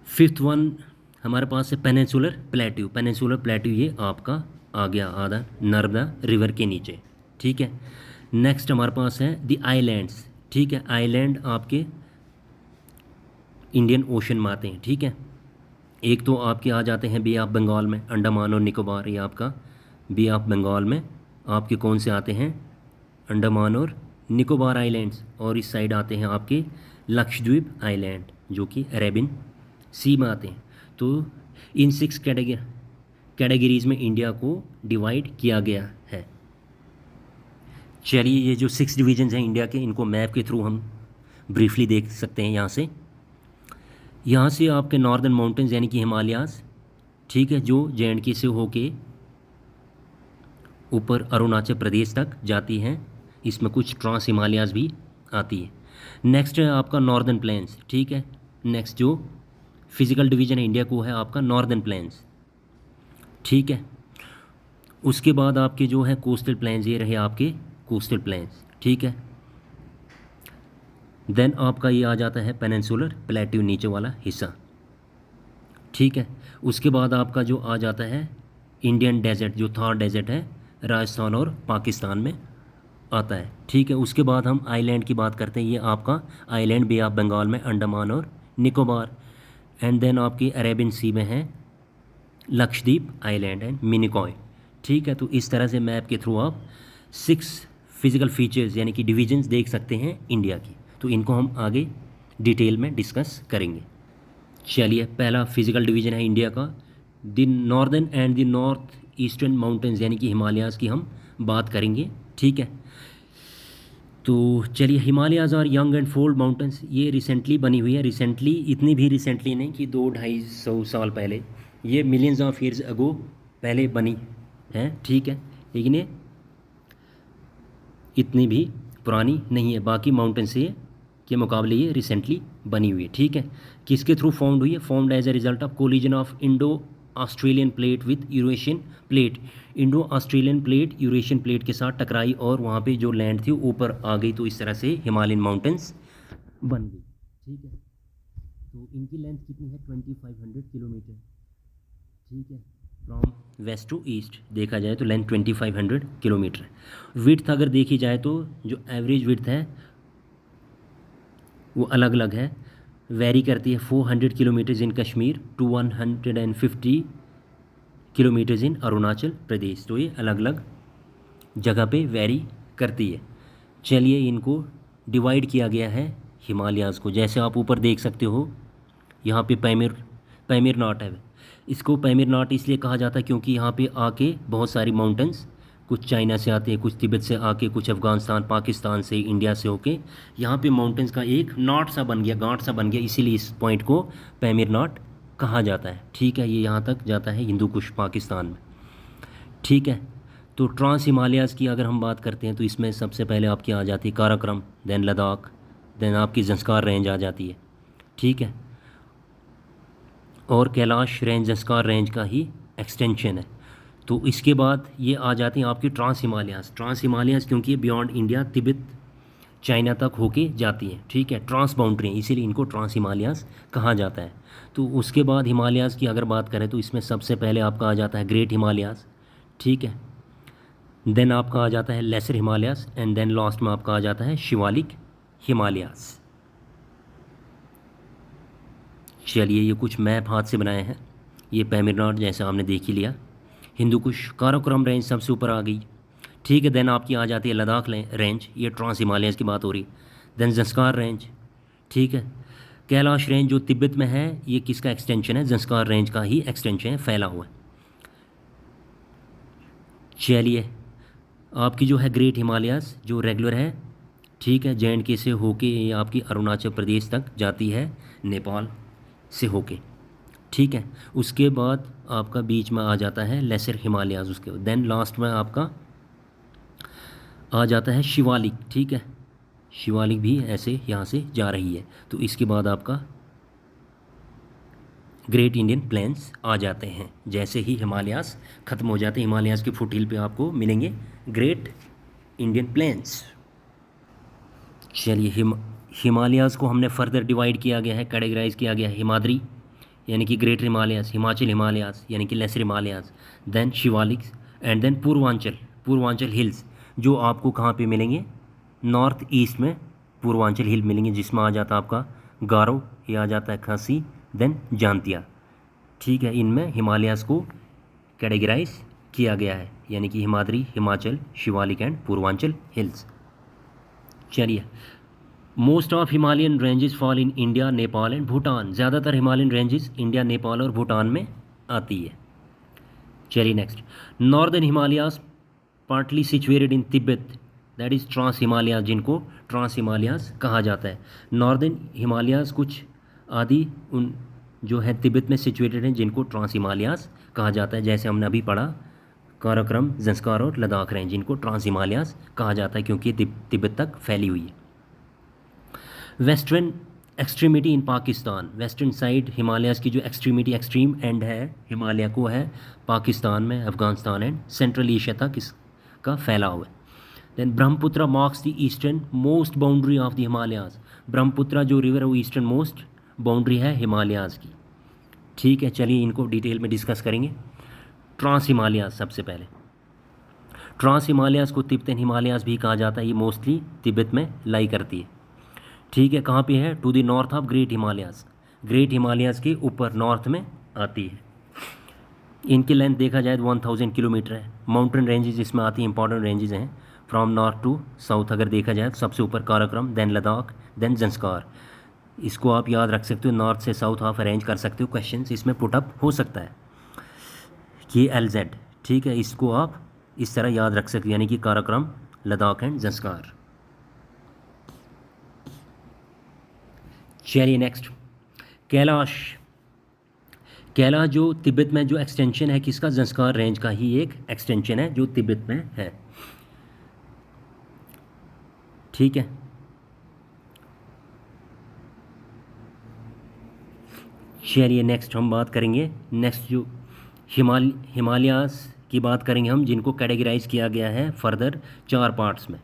फिफ्थ वन हमारे पास है पेनिनसुलर प्लेट्यू। पेनिनसुलर प्लेट्यू ये आपका आ गया आधा नर्मदा रिवर के नीचे। ठीक है, नेक्स्ट हमारे पास है द आइलैंड्स। ठीक है, आइलैंड आपके इंडियन ओशन में आते हैं। ठीक है, एक तो आपके आ जाते हैं बे ऑफ बंगाल में, अंडमान और निकोबार, ये आपका बे ऑफ बंगाल में आपके कौन से आते हैं? अंडमान और निकोबार आइलैंड्स। और इस साइड आते हैं आपके लक्षद्वीप आइलैंड, जो कि अरेबियन सी में आते हैं। तो इन 6 कैटेगरीज में इंडिया को डिवाइड किया गया है। चलिए ये जो 6 डिवीजन्स हैं इंडिया के, इनको मैप के थ्रू हम ब्रीफली देख सकते हैं। यहाँ से आपके नॉर्दर्न माउंटेन्स यानी कि हिमालयाज, ठीक है, जो जे&के से होके ऊपर अरुणाचल प्रदेश तक जाती हैं। इसमें कुछ ट्रांस हिमालयाज भी आती है। नेक्स्ट है आपका नॉर्दर्न प्लेन्स। ठीक है, नेक्स्ट जो फिजिकल डिवीजन है इंडिया को है आपका नॉर्दर्न प्लेन्स। ठीक है, उसके बाद आपके जो है कोस्टल प्लेन्स, ये रहे आपके कोस्टल प्लेन्स, ठीक है। देन आपका ये आ जाता है पेनिनसुलर प्लेट्यू नीचे वाला हिस्सा, ठीक है। उसके बाद आपका जो आ जाता है इंडियन डेजर्ट, जो थार डेजर्ट है, राजस्थान और पाकिस्तान में आता है, ठीक है। उसके बाद हम आइलैंड की बात करते हैं, ये आपका आइलैंड बे ऑफ बंगाल में, अंडमान और निकोबार, एंड देन आपकी अरेबियन सी में है लक्षद्वीप आइलैंड एंड मिनिकॉय, ठीक है। तो इस तरह से मैप के थ्रू आप 6 फिजिकल फीचर्स यानी कि डिवीजन्स देख सकते हैं इंडिया की। तो इनको हम आगे डिटेल में डिस्कस करेंगे। चलिए, पहला फिजिकल डिवीजन है इंडिया का, the northern and the north eastern mountains यानी कि हिमालयाज़ की हम बात करेंगे, ठीक है। तो चलिए, हिमालयाज़ और यंग एंड फोल्ड माउंटेन्स, ये रिसेंटली बनी हुई है, रिसेंटली इतनी भी रिसेंटली नहीं कि 200-250 साल पहले, ये मिलियंस ऑफ ईयर्स अगो पहले बनी है, ठीक है। लेकिन ये इतनी भी पुरानी नहीं है बाकी माउंटेन से के मुकाबले, ये रिसेंटली बनी हुई है, ठीक है। किसके थ्रू फॉर्म्ड हुई है? Formed as a result of collision of Indo Australian plate with Eurasian plate. Indo Australian plate Eurasian plate के साथ टकराई और वहाँ पे जो लैंड थी ऊपर आ गई, तो इस तरह से हिमालयन माउंटेन्स बन गई, ठीक है। तो इनकी लेंथ कितनी है? 2500 किलोमीटर, ठीक है। फ्रॉम वेस्ट टू ईस्ट देखा जाए तो लेंथ 2500 किलोमीटर है। विड्थ अगर देखी जाए तो जो एवरेज विड्थ है वो अलग अलग है, वेरी करती है। 400 kilometres in Kashmir to 150 kilometres in Arunachal Pradesh. तो ये अलग अलग जगह पे वेरी करती है। चलिए, इनको डिवाइड किया गया है हिमालयाज़ को, जैसे आप ऊपर देख सकते हो, यहाँ पे पैमिर नॉट है। इसको पैमिर नॉट इसलिए कहा जाता है क्योंकि यहाँ पे आके बहुत सारी माउंटेन्स, कुछ चाइना से आते हैं, कुछ तिब्बत से आके, कुछ अफ़गानिस्तान पाकिस्तान से, इंडिया से होके यहाँ पे माउंटेन्स का एक नॉट सा बन गया, गांठ सा बन गया, इसीलिए इस पॉइंट को पैमिर नॉट कहा जाता है, ठीक है। ये यहाँ तक जाता है हिंदू कुश पाकिस्तान में, ठीक है। तो ट्रांस हिमालयाज़ की अगर हम बात करते हैं तो इसमें सबसे पहले आपकी आ जाती है काराकोरम, देन लद्दाख, देन आपकी ज़ंस्कार रेंज आ जाती है, ठीक है। और कैलाश रेंज ज़ंस्कार रेंज का ही एक्सटेंशन है। तो इसके बाद ये आ जाती हैं आपकी ट्रांस हिमालयाज़ क्योंकि ये बियॉन्ड इंडिया, तिब्बत, चाइना तक होके जाती हैं, ठीक है। ट्रांस बाउंड्री हैं, इसीलिए इनको ट्रांस हिमालयाज़ कहा जाता है। तो उसके बाद हिमालयाज़ की अगर बात करें तो इसमें सबसे पहले आपका आ जाता है ग्रेट हिमालयाज़, ठीक है। देन आपका आ जाता है lesser Himalayas and then last में आपका आ जाता है शिवालिक हिमालयाज़। चलिए, ये कुछ मैप हाथ से बनाए हैं। ये पैमिर नॉट जैसे आपने देख ही लिया। हिंदू कुश काराकोरम रेंज सबसे ऊपर आ गई, ठीक है। देन आपकी आ जाती है लद्दाख रेंज, ये ट्रांस हिमालयाज़ की बात हो रही। देन ज़ंस्कार रेंज, ठीक है। कैलाश रेंज जो तिब्बत में है, ये किसका एक्सटेंशन है? ज़ंस्कार रेंज का ही एक्सटेंशन है, फैला हुआ है। चलिए, आपकी जो है ग्रेट हिमालयाज़ जो रेगुलर है, ठीक है, JNK से होके ये आपकी अरुणाचल प्रदेश तक जाती है, नेपाल से होके, ठीक है। उसके बाद आपका बीच में आ जाता है लेसर हिमालयाज़, उसके देन लास्ट में आपका आ जाता है शिवालिक, ठीक है। शिवालिक भी ऐसे यहाँ से जा रही है। तो इसके बाद आपका ग्रेट इंडियन प्लेन्स आ जाते हैं। जैसे ही हिमालयाज़ ख़त्म हो जाते हैं, हिमालयाज़ के फुटहिल पे आपको मिलेंगे ग्रेट इंडियन प्लेन्स। चलिए, हिमालयाज़ को हमने फर्दर डिवाइड किया गया है, कैटेगराइज किया गया है। हिमाद्री यानी कि ग्रेटर हिमालयाज़, हिमाचल हिमालयाज़ यानी कि lesser Himalayas, then Shivalik and then Purvanchal hills, जो आपको कहाँ पे मिलेंगे? नॉर्थ ईस्ट में पूर्वांचल हिल मिलेंगे, जिसमें आ जाता है आपका गारो, ये आ जाता है खासी, देन जांतिया, ठीक है। इनमें हिमालयाज़ को कैटेगराइज किया गया है, यानी कि हिमाद्री, हिमाचल, शिवालिक एंड पूर्वांचल हिल्स। चलिए, most of Himalayan ranges fall in India, Nepal and Bhutan. ज़्यादातर हिमालयन रेंजेस इंडिया, नेपाल और भूटान में आती है। चलिए next, northern Himalayas partly situated in Tibet, that is trans Himalayas, जिनको ट्रांस हिमालयाज कहा जाता है। नॉर्दर्न हिमालयाज कुछ आदि उन जो है तिब्बत में सिचुएटेड हैं, जिनको ट्रांस हिमालयाज कहा जाता है। जैसे हमने अभी पढ़ा काराकोरम, ज़ंस्कार और लद्दाख रेंज, जिनको ट्रांस हिमालयाज कहा जाता है क्योंकि ये तिब्बत तक फैली हुई है। वेस्टर्न एक्सट्रीमिटी इन पाकिस्तान, वेस्टर्न साइड हिमालयाज़ की जो एक्सट्रीमिटी, एक्सट्रीम एंड है हिमालय को, है पाकिस्तान में, अफ़गानिस्तान एंड सेंट्रल एशिया तक इसका फैला हुआ है। Then Brahmaputra marks the eastern most boundary of the Himalayas. Brahmaputra जो रिवर है वो ईस्टर्न मोस्ट बाउंड्री है हिमालयाज की। ठीक है, चलिए इनको डिटेल में डिस्कस करेंगे। ट्रांस हिमालयाज, सबसे पहले ट्रांस हिमालयाज को तिब्बतन हिमालयाज भी कहा जाता है। ये मोस्टली तिब्बत में लाई करती है। ठीक है, कहाँ पे है? To the north of great Himalayas. Great Himalayas के ऊपर नॉर्थ में आती है। इनकी लेंथ देखा जाए तो 1000 किलोमीटर है। माउंटेन रेंजेस इसमें आती हैं, इंपॉर्टेंट रेंजेस हैं फ्रॉम नॉर्थ टू साउथ। अगर देखा जाए तो सबसे ऊपर काराकोरम, देन लद्दाख, देन जंस्कार। इसको आप याद रख सकते हो, नॉर्थ से साउथ आप अरेंज कर सकते हो। क्वेश्चंस इसमें पुटअप हो सकता है कि LZ। ठीक है, इसको आप इस तरह याद रख सकते हो, यानी कि काराकोरम, लद्दाख एंड जंस्कार। चलिए नेक्स्ट, कैलाश। कैलाश जो तिब्बत में जो एक्सटेंशन है किसका? जंस्कार रेंज का ही एक एक्सटेंशन है जो तिब्बत में है। ठीक है, चलिए नेक्स्ट हम बात करेंगे। नेक्स्ट जो हिमालयास की बात करेंगे हम, जिनको कैटेगराइज किया गया है फर्दर 4 पार्ट्स में।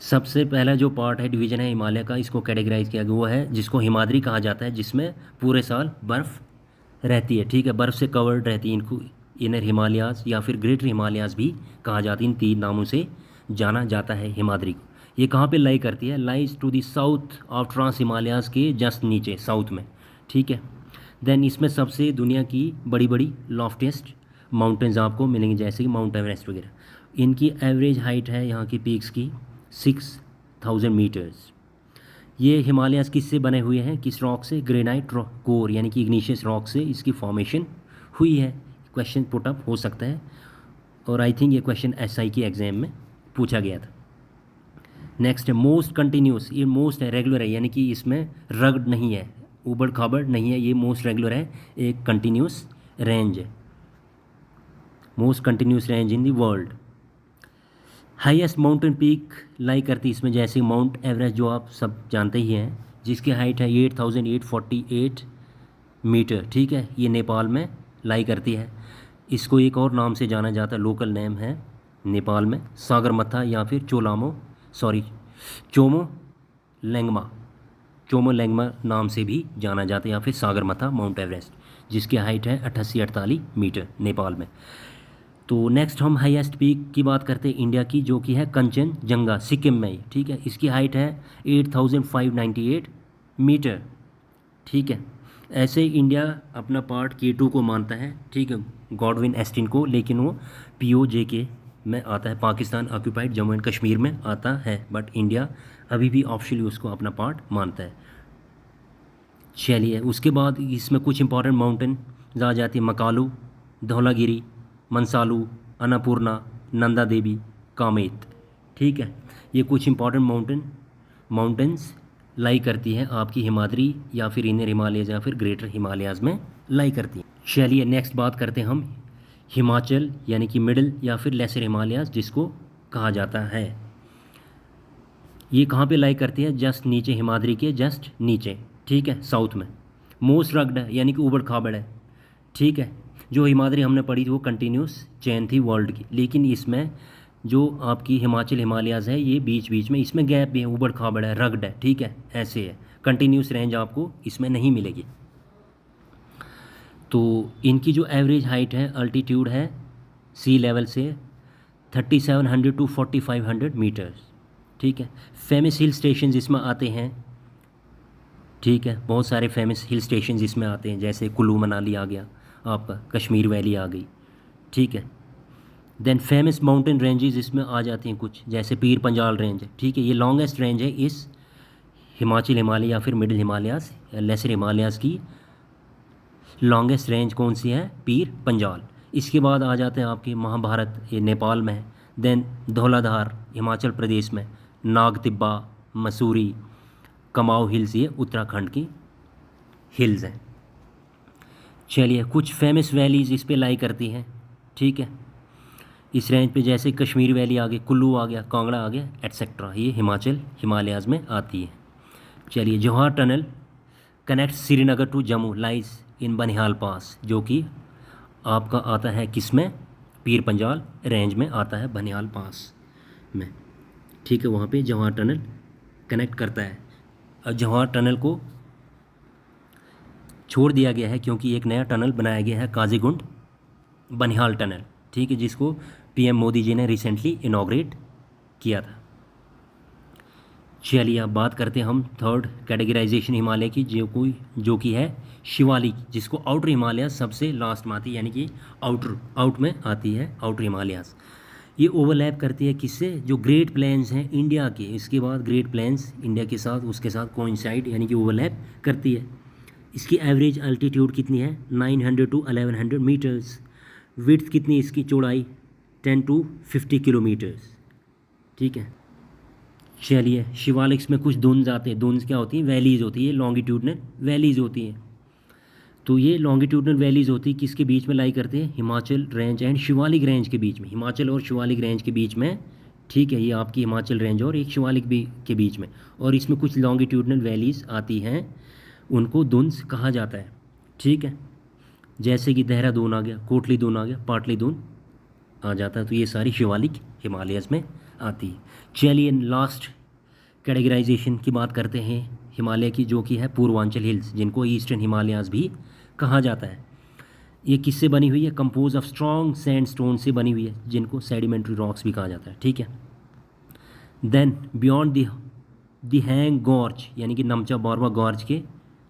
सबसे पहला जो पार्ट है, डिवीज़न है हिमालय का, इसको कैटेगराइज किया गया वो है जिसको हिमाद्री कहा जाता है, जिसमें पूरे साल बर्फ़ रहती है। ठीक है, बर्फ़ से कवर्ड रहती है। इनको इनर हिमालयाज या फिर ग्रेटर हिमालयाज भी कहा जाता है। इन 3 नामों से जाना जाता है हिमाद्री को। ये कहाँ पे लाई करती है? Lies to the south of trans Himalayas के जस्ट नीचे, साउथ में। ठीक है, देन इसमें सबसे दुनिया की बड़ी बड़ी लॉफ्टेस्ट माउंटेन्स आपको मिलेंगे, जैसे कि माउंट एवरेस्ट वगैरह। इनकी एवरेज हाइट है यहाँ की पीक्स की 6000 मीटर्स। ये हिमालयाज किससे बने हुए हैं? किस रॉक से? ग्रेनाइट कोर, यानी कि इग्निशियस रॉक से इसकी फॉर्मेशन हुई है। क्वेश्चन पुटअप हो सकता है, और आई थिंक ये क्वेश्चन SI की एग्जाम में पूछा गया था। नेक्स्ट है मोस्ट कंटिन्यूस। ये मोस्ट है, रेगुलर है, यानी कि इसमें रगड नहीं है, उबड़ खाबड़ नहीं है। ये मोस्ट रेगुलर है, एक कंटिन्यूस रेंज है, most continuous range in the world. Highest mountain peak lie करती इसमें, जैसे माउंट एवरेस्ट जो आप सब जानते ही हैं, जिसकी हाइट है 8848 मीटर। ठीक है, ये नेपाल में लाई करती है। इसको एक और नाम से जाना जाता है, लोकल नेम है नेपाल में सागरमथा या फिर चोमो लेंगमा नाम से भी जाना जाता है, या फिर सागरमथा माउंट एवरेस्ट, जिसकी हाइट है 8848 मीटर नेपाल में। तो नेक्स्ट हम हाईएस्ट पीक की बात करते हैं इंडिया की, जो कि है कंचनजंगा, सिक्किम में। ठीक है, इसकी हाइट है 8598 मीटर। ठीक है, ऐसे इंडिया अपना पार्ट K2 को मानता है। ठीक है, गॉडविन एस्टिन को, लेकिन वो POJK में आता है, पाकिस्तान ऑक्यूपाइड जम्मू एंड कश्मीर में आता है, बट इंडिया अभी भी ऑफिशियली उसको अपना पार्ट मानता है। चलिए, उसके बाद इसमें कुछ इंपॉर्टेंट माउंटेन आ जाती है, मकालू, धौलागिरी, मनसालू, अन्नपूर्णा, नंदा देवी, कामेत। ठीक है, ये कुछ इंपॉर्टेंट माउंटेन्स लाई करती है आपकी हिमाद्री या फिर इनर हिमालयाज या फिर ग्रेटर हिमालयाज में लाई करती है। चलिए नेक्स्ट बात करते हैं हम हिमाचल, यानी कि मिडिल या फिर लेसर हिमालयाज जिसको कहा जाता है। ये कहाँ पे लाई करती है? जस्ट नीचे, हिमाद्री के जस्ट नीचे। ठीक है, साउथ में। मोस्ट रग्ड है, यानी कि ऊबड़ खाबड़ है। ठीक है, जो हिमाद्री हमने पढ़ी थी वो कंटिन्यूस चेन थी वर्ल्ड की, लेकिन इसमें जो आपकी हिमाचल हिमालयाज है ये बीच बीच में इसमें गैप भी है, ऊबड़ खाबड़ है, रग्ड है। ठीक है, ऐसे है, कंटिन्यूस रेंज आपको इसमें नहीं मिलेगी। तो इनकी जो एवरेज हाइट है, अल्टीट्यूड है सी लेवल से 3700 टू 4500 मीटर्स। ठीक है, फेमस हिल स्टेशन इसमें आते हैं। ठीक है, बहुत सारे फेमस हिल स्टेशन इसमें आते हैं, जैसे कुल्लू मनाली आ गया आपका, कश्मीर वैली आ गई। ठीक है, देन फेमस माउंटेन रेंजेस इसमें आ जाती हैं कुछ, जैसे पीर पंजाल रेंज है। ठीक है, ये लॉन्गेस्ट रेंज है इस हिमाचल हिमालय या फिर मिडिल हिमालयाज या लेसर हिमालयाज की। लॉन्गेस्ट रेंज कौन सी है? पीर पंजाल। इसके बाद आ जाते हैं आपके महाभारत, ये नेपाल में है। देन धौलाधार हिमाचल प्रदेश में, नागतिब्बा, मसूरी, कमाऊ हिल्स ये उत्तराखंड की हिल्स हैं। चलिए, कुछ फेमस वैलीज़ इस पे लाई करती हैं। ठीक है, इस रेंज पे जैसे कश्मीर वैली आ गई, कुल्लू आ गया, कांगड़ा आ गया, एट्सेट्रा, ये हिमाचल हिमालयाज में आती है। चलिए, Jawahar tunnel connect Srinagar to Jammu lies in Banihal pass, जो कि आपका आता है किस में? पीर पंजाल रेंज में आता है बनिहाल पास। में, ठीक है, वहाँ पे जवाहर टनल कनेक्ट करता है। और जवाहर टनल को छोड़ दिया गया है क्योंकि एक नया टनल बनाया गया है, काजीगुंड बनिहाल टनल, ठीक है, जिसको पीएम मोदी जी ने रिसेंटली इनॉग्रेट किया था। चलिए अब बात करते हैं हम थर्ड कैटेगराइजेशन हिमालय की, जो कि है शिवालिक, जिसको आउटर हिमालय सबसे लास्ट में आती है, यानी कि आउट में आती है, आउटर हिमालयास। ये ओवरलैप करती है किससे? जो ग्रेट प्लेन्स हैं इंडिया के, इसके बाद ग्रेट प्लेन्स इंडिया के साथ उसके साथ कोइंसाइड यानी कि ओवरलैप करती है। इसकी एवरेज अल्टीट्यूड कितनी है? 900 to 1100 मीटर्स। विड्थ कितनी इसकी? चौड़ाई 10 to 50 किलोमीटर्स, ठीक है। चलिए शिवालिक्स में कुछ दुन्स आते हैं। दुन्स क्या होती हैं? वैलीज़ होती है, लॉन्गिट्यूडनल वैलीज़ होती हैं। तो ये लॉन्गिट्यूडनल वैलीज़ होती है किसके बीच में लाई करते हैं? Himachal range and Shivalik range के बीच में, हिमाचल और शिवालिक रेंज के बीच में, ठीक है। ये आपकी हिमाचल रेंज और एक शिवालिक भी के बीच में, और इसमें कुछ लॉन्गिट्यूडनल वैलीज़ आती हैं, उनको दुन्स कहा जाता है, ठीक है। जैसे कि देहरादून आ गया, कोटली दून आ गया, पाटली दून आ जाता है। तो ये सारी शिवालिक हिमालयस में आती है। चलिए लास्ट कैटेगराइजेशन की बात करते हैं हिमालय की, जो कि है पूर्वांचल हिल्स, जिनको ईस्टर्न हिमालयाज भी कहा जाता है। ये किससे बनी हुई है? कंपोज ऑफ स्ट्रॉन्ग सैंडस्टोन से बनी हुई है, जिनको सेडिमेंट्री रॉक्स भी कहा जाता है, ठीक है। Then beyond the hang gorge, यानी कि नमचा बोरवा गॉर्ज के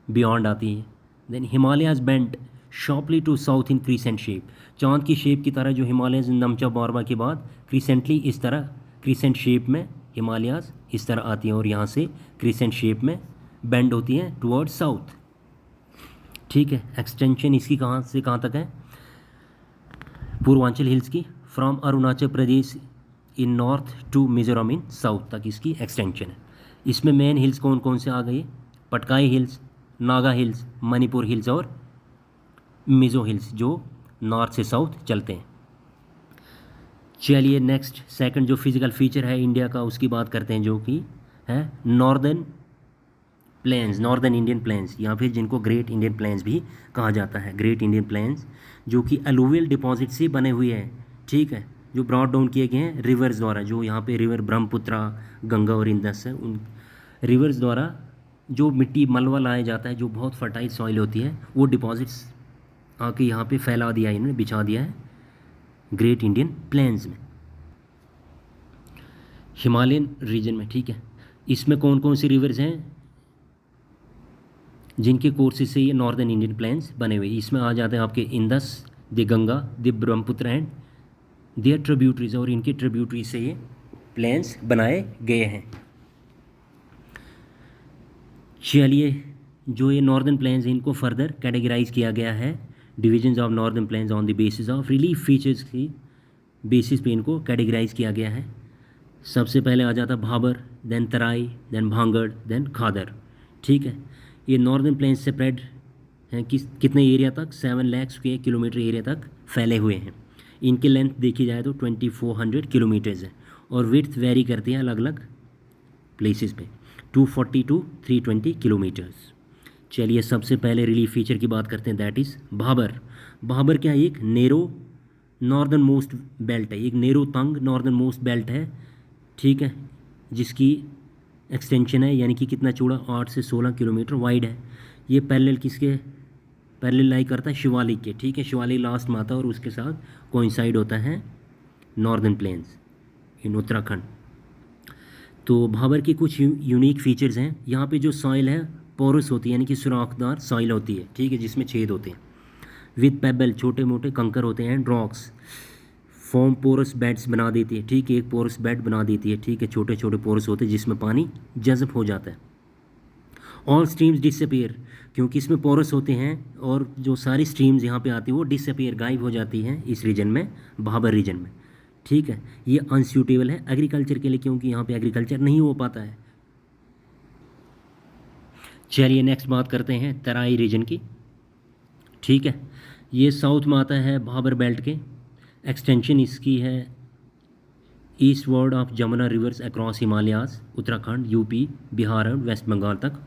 बियॉन्ड आती है। Then Himalayas bend sharply to south in crescent shape, चांद की शेप की तरह जो हिमालयज नमचा बोरवा के बाद क्रीसेंटली इस तरह क्रीसेंट शेप में हिमालयाज इस तरह आती हैं, और यहाँ से क्रीसेंट शेप में बेंड होती हैं टुवर्ड साउथ, ठीक है। एक्सटेंशन इसकी कहाँ से कहाँ तक है? पूर्वांचल हिल्स की from Arunachal Pradesh in north to Mizoram in south तक इसकी एक्सटेंशन है। इसमें मेन हिल्स कौन कौन से आ गए? Patkai hills, Naga hills, Manipur hills और मिज़ो हिल्स, जो नॉर्थ से साउथ चलते हैं। चलिए नेक्स्ट सेकंड जो फिजिकल फीचर है इंडिया का, उसकी बात करते हैं, जो कि है northern plains, northern Indian planes, या फिर जिनको ग्रेट इंडियन प्लेन्स भी कहा जाता है। ग्रेट इंडियन प्लेन्स जो कि अलुवियल डिपॉजिट से बने हुए हैं, ठीक है, जो ब्रॉड डाउन किए गए हैं रिवर्स द्वारा। जो यहाँ पे रिवर ब्रह्मपुत्रा, गंगा और इंदस है, उन रिवर्स द्वारा जो मिट्टी मलबा लाया जाता है, जो बहुत फर्टाइल सॉइल होती है, वो डिपॉजिट्स आके यहाँ पे फैला दिया है, इन्होंने बिछा दिया है ग्रेट इंडियन प्लेन्स में, हिमालयन रीजन में, ठीक है। इसमें कौन कौन सी रिवर्स हैं जिनके कोर्सेज से ये नॉर्दर्न इंडियन प्लेन्स बने हुए? इसमें आ जाते हैं आपके Indus, the Ganga, the Brahmaputra and their tributaries, और इनके ट्रिब्यूटरी से ये प्लेन्स बनाए गए हैं। चलिए जो ये नॉर्दर्न प्लेन्स हैं, इनको फर्दर कैटेगराइज किया गया है, divisions of northern plains on the basis of relief features की बेसिस पे इनको कैटेगराइज किया गया है। सबसे पहले आ जाता भाबर, देन तराई, देन भांगड़, देन खादर, ठीक है। ये नॉर्दर्न प्लेन्स से स्प्रेड हैं कितने एरिया तक? 7 लाख स्क्वायर किलोमीटर एरिया तक फैले हुए हैं। इनकी लेंथ देखी जाए तो 2400 किलोमीटर्स है, और विड्थ वेरी करती है अलग अलग प्लेसेस पे, 240 to 320 किलोमीटर्स। चलिए सबसे पहले रिलीफ फीचर की बात करते हैं, दैट इज़ भाबर। भाबर क्या? एक नेरो नॉर्दर्न मोस्ट बेल्ट है, एक नेरो तंग नॉर्दर्न मोस्ट बेल्ट है, ठीक है, जिसकी एक्सटेंशन है, यानी कि कितना चौड़ा? 8 से 16 किलोमीटर वाइड है। ये पैरेलल किसके पैरेलल लाई करता है? शिवालिक के, ठीक है। शिवालिक लास्ट में आता है और उसके साथ कोइंसाइड होता है नॉर्दर्न प्लेन्स इन उत्तराखंड। तो भाबर के कुछ यूनिक फीचर्स हैं। यहाँ पे जो सॉइल है पोरस होती है, यानी कि सुराखदार सॉइल होती है, ठीक है, जिसमें छेद होते हैं। विद पेबल, छोटे मोटे कंकर होते हैं, and rocks form porous beds बना देती है, ठीक है, एक पोरस बेड बना देती है, ठीक है, छोटे छोटे पोरस होते हैं जिसमें पानी जज़ब हो जाता है। ऑल स्ट्रीम्स डिसअपीयर, क्योंकि इसमें पोरस होते हैं, और जो सारी स्ट्रीम्स यहाँ पे आती है वो डिसअपीयर, गायब हो जाती हैं इस रीजन में, भाबर रीजन में, ठीक है। ये अनसूटेबल है एग्रीकल्चर के लिए, क्योंकि यहाँ पे एग्रीकल्चर नहीं हो पाता है। चलिए नेक्स्ट बात करते हैं तराई रीजन की, ठीक है। ये साउथ में आता है भाबर बेल्ट के। एक्सटेंशन इसकी है east word of Jamuna reverse across Himalayas, Uttarakhand, UP, Bihar और वेस्ट बंगाल तक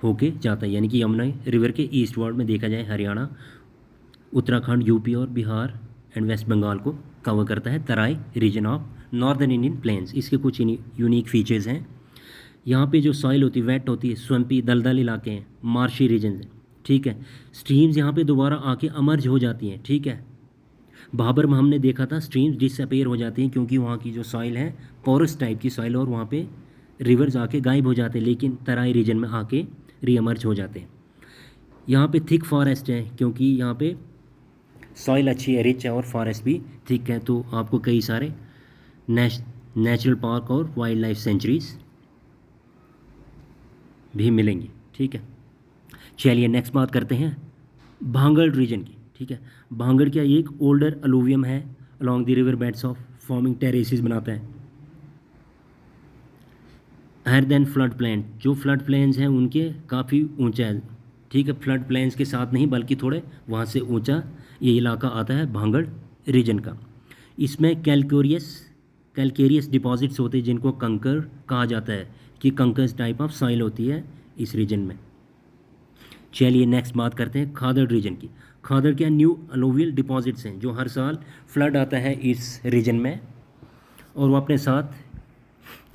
होके जाता है, यानी कि यमुना रिवर के ईस्ट वर्ड में देखा जाए हरियाणा, उत्तराखंड, यूपी और बिहार एंड वेस्ट बंगाल को कवर करता है Terai region of northern Indian plains, इसके कुछ यूनिक फीचर्स हैं। यहाँ पे जो सॉइल होती है वेट होती है, स्वम्पी दलदल इलाके हैं, मार्शी रीजन है, ठीक है। स्ट्रीम्स यहाँ पे दोबारा आके अमर्ज हो जाती हैं, ठीक है। भाबर में हमने देखा था स्ट्रीम्स डिसअपेयर हो जाती हैं क्योंकि वहाँ की जो सॉइल है पोरस टाइप की सॉइल, और वहाँ पे रिवर्स आके गायब हो जाते हैं, लेकिन तराई रीजन में आके रीअमर्ज हो जाते हैं। यहाँ पे थिक फॉरेस्ट है क्योंकि यहाँ पे सॉइल अच्छी है, रिच है, और फॉरेस्ट भी थिक है, तो आपको कई सारे नेचुरल पार्क और वाइल्ड लाइफ सेंचुरीज भी मिलेंगी, ठीक है। चलिए नेक्स्ट बात करते हैं भांगड़ रीजन की, ठीक है। भांगड़ क्या एक ओल्डर अलूवियम है along the river beds of forming terraces बनाता है हायर देन फ्लड प्लेन, जो फ्लड प्लेन्स हैं उनके काफ़ी ऊंचा है, ठीक है। फ्लड प्लेन्स के साथ नहीं बल्कि थोड़े वहाँ से ऊंचा ये इलाका आता है भांगड़ रीजन का। इसमें कैलकेरियस डिपॉजिट्स होते हैं जिनको कंकर कहा जाता है, कि कंकर्स टाइप ऑफ सॉइल होती है इस रीजन में। चलिए नेक्स्ट बात करते हैं खादड़ रीजन की। खादड़ क्या न्यू अलूवियल डिपॉजिट्स हैं जो हर साल फ्लड आता है इस रीजन में, और वो अपने साथ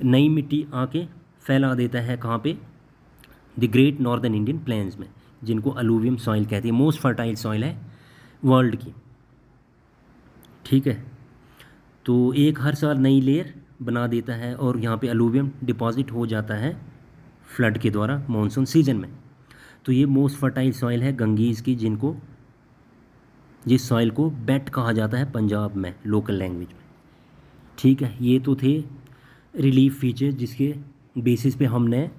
नई मिट्टी आके फैला देता है कहाँ पे, the great northern Indian planes में, जिनको अलूवियम सॉइल कहती है। मोस्ट फर्टाइल सॉइल है वर्ल्ड की, ठीक है। तो एक हर साल नई लेयर बना देता है और यहाँ पे अलूवियम डिपॉजिट हो जाता है फ्लड के द्वारा मानसून सीजन में। तो ये मोस्ट फर्टाइल सॉइल है गंगीज़ की, जिस सॉइल को बेट कहा जाता है पंजाब में लोकल लैंग्वेज में, ठीक है। ये तो थे रिलीफ फीचर्स जिसके बेसिस पे हमने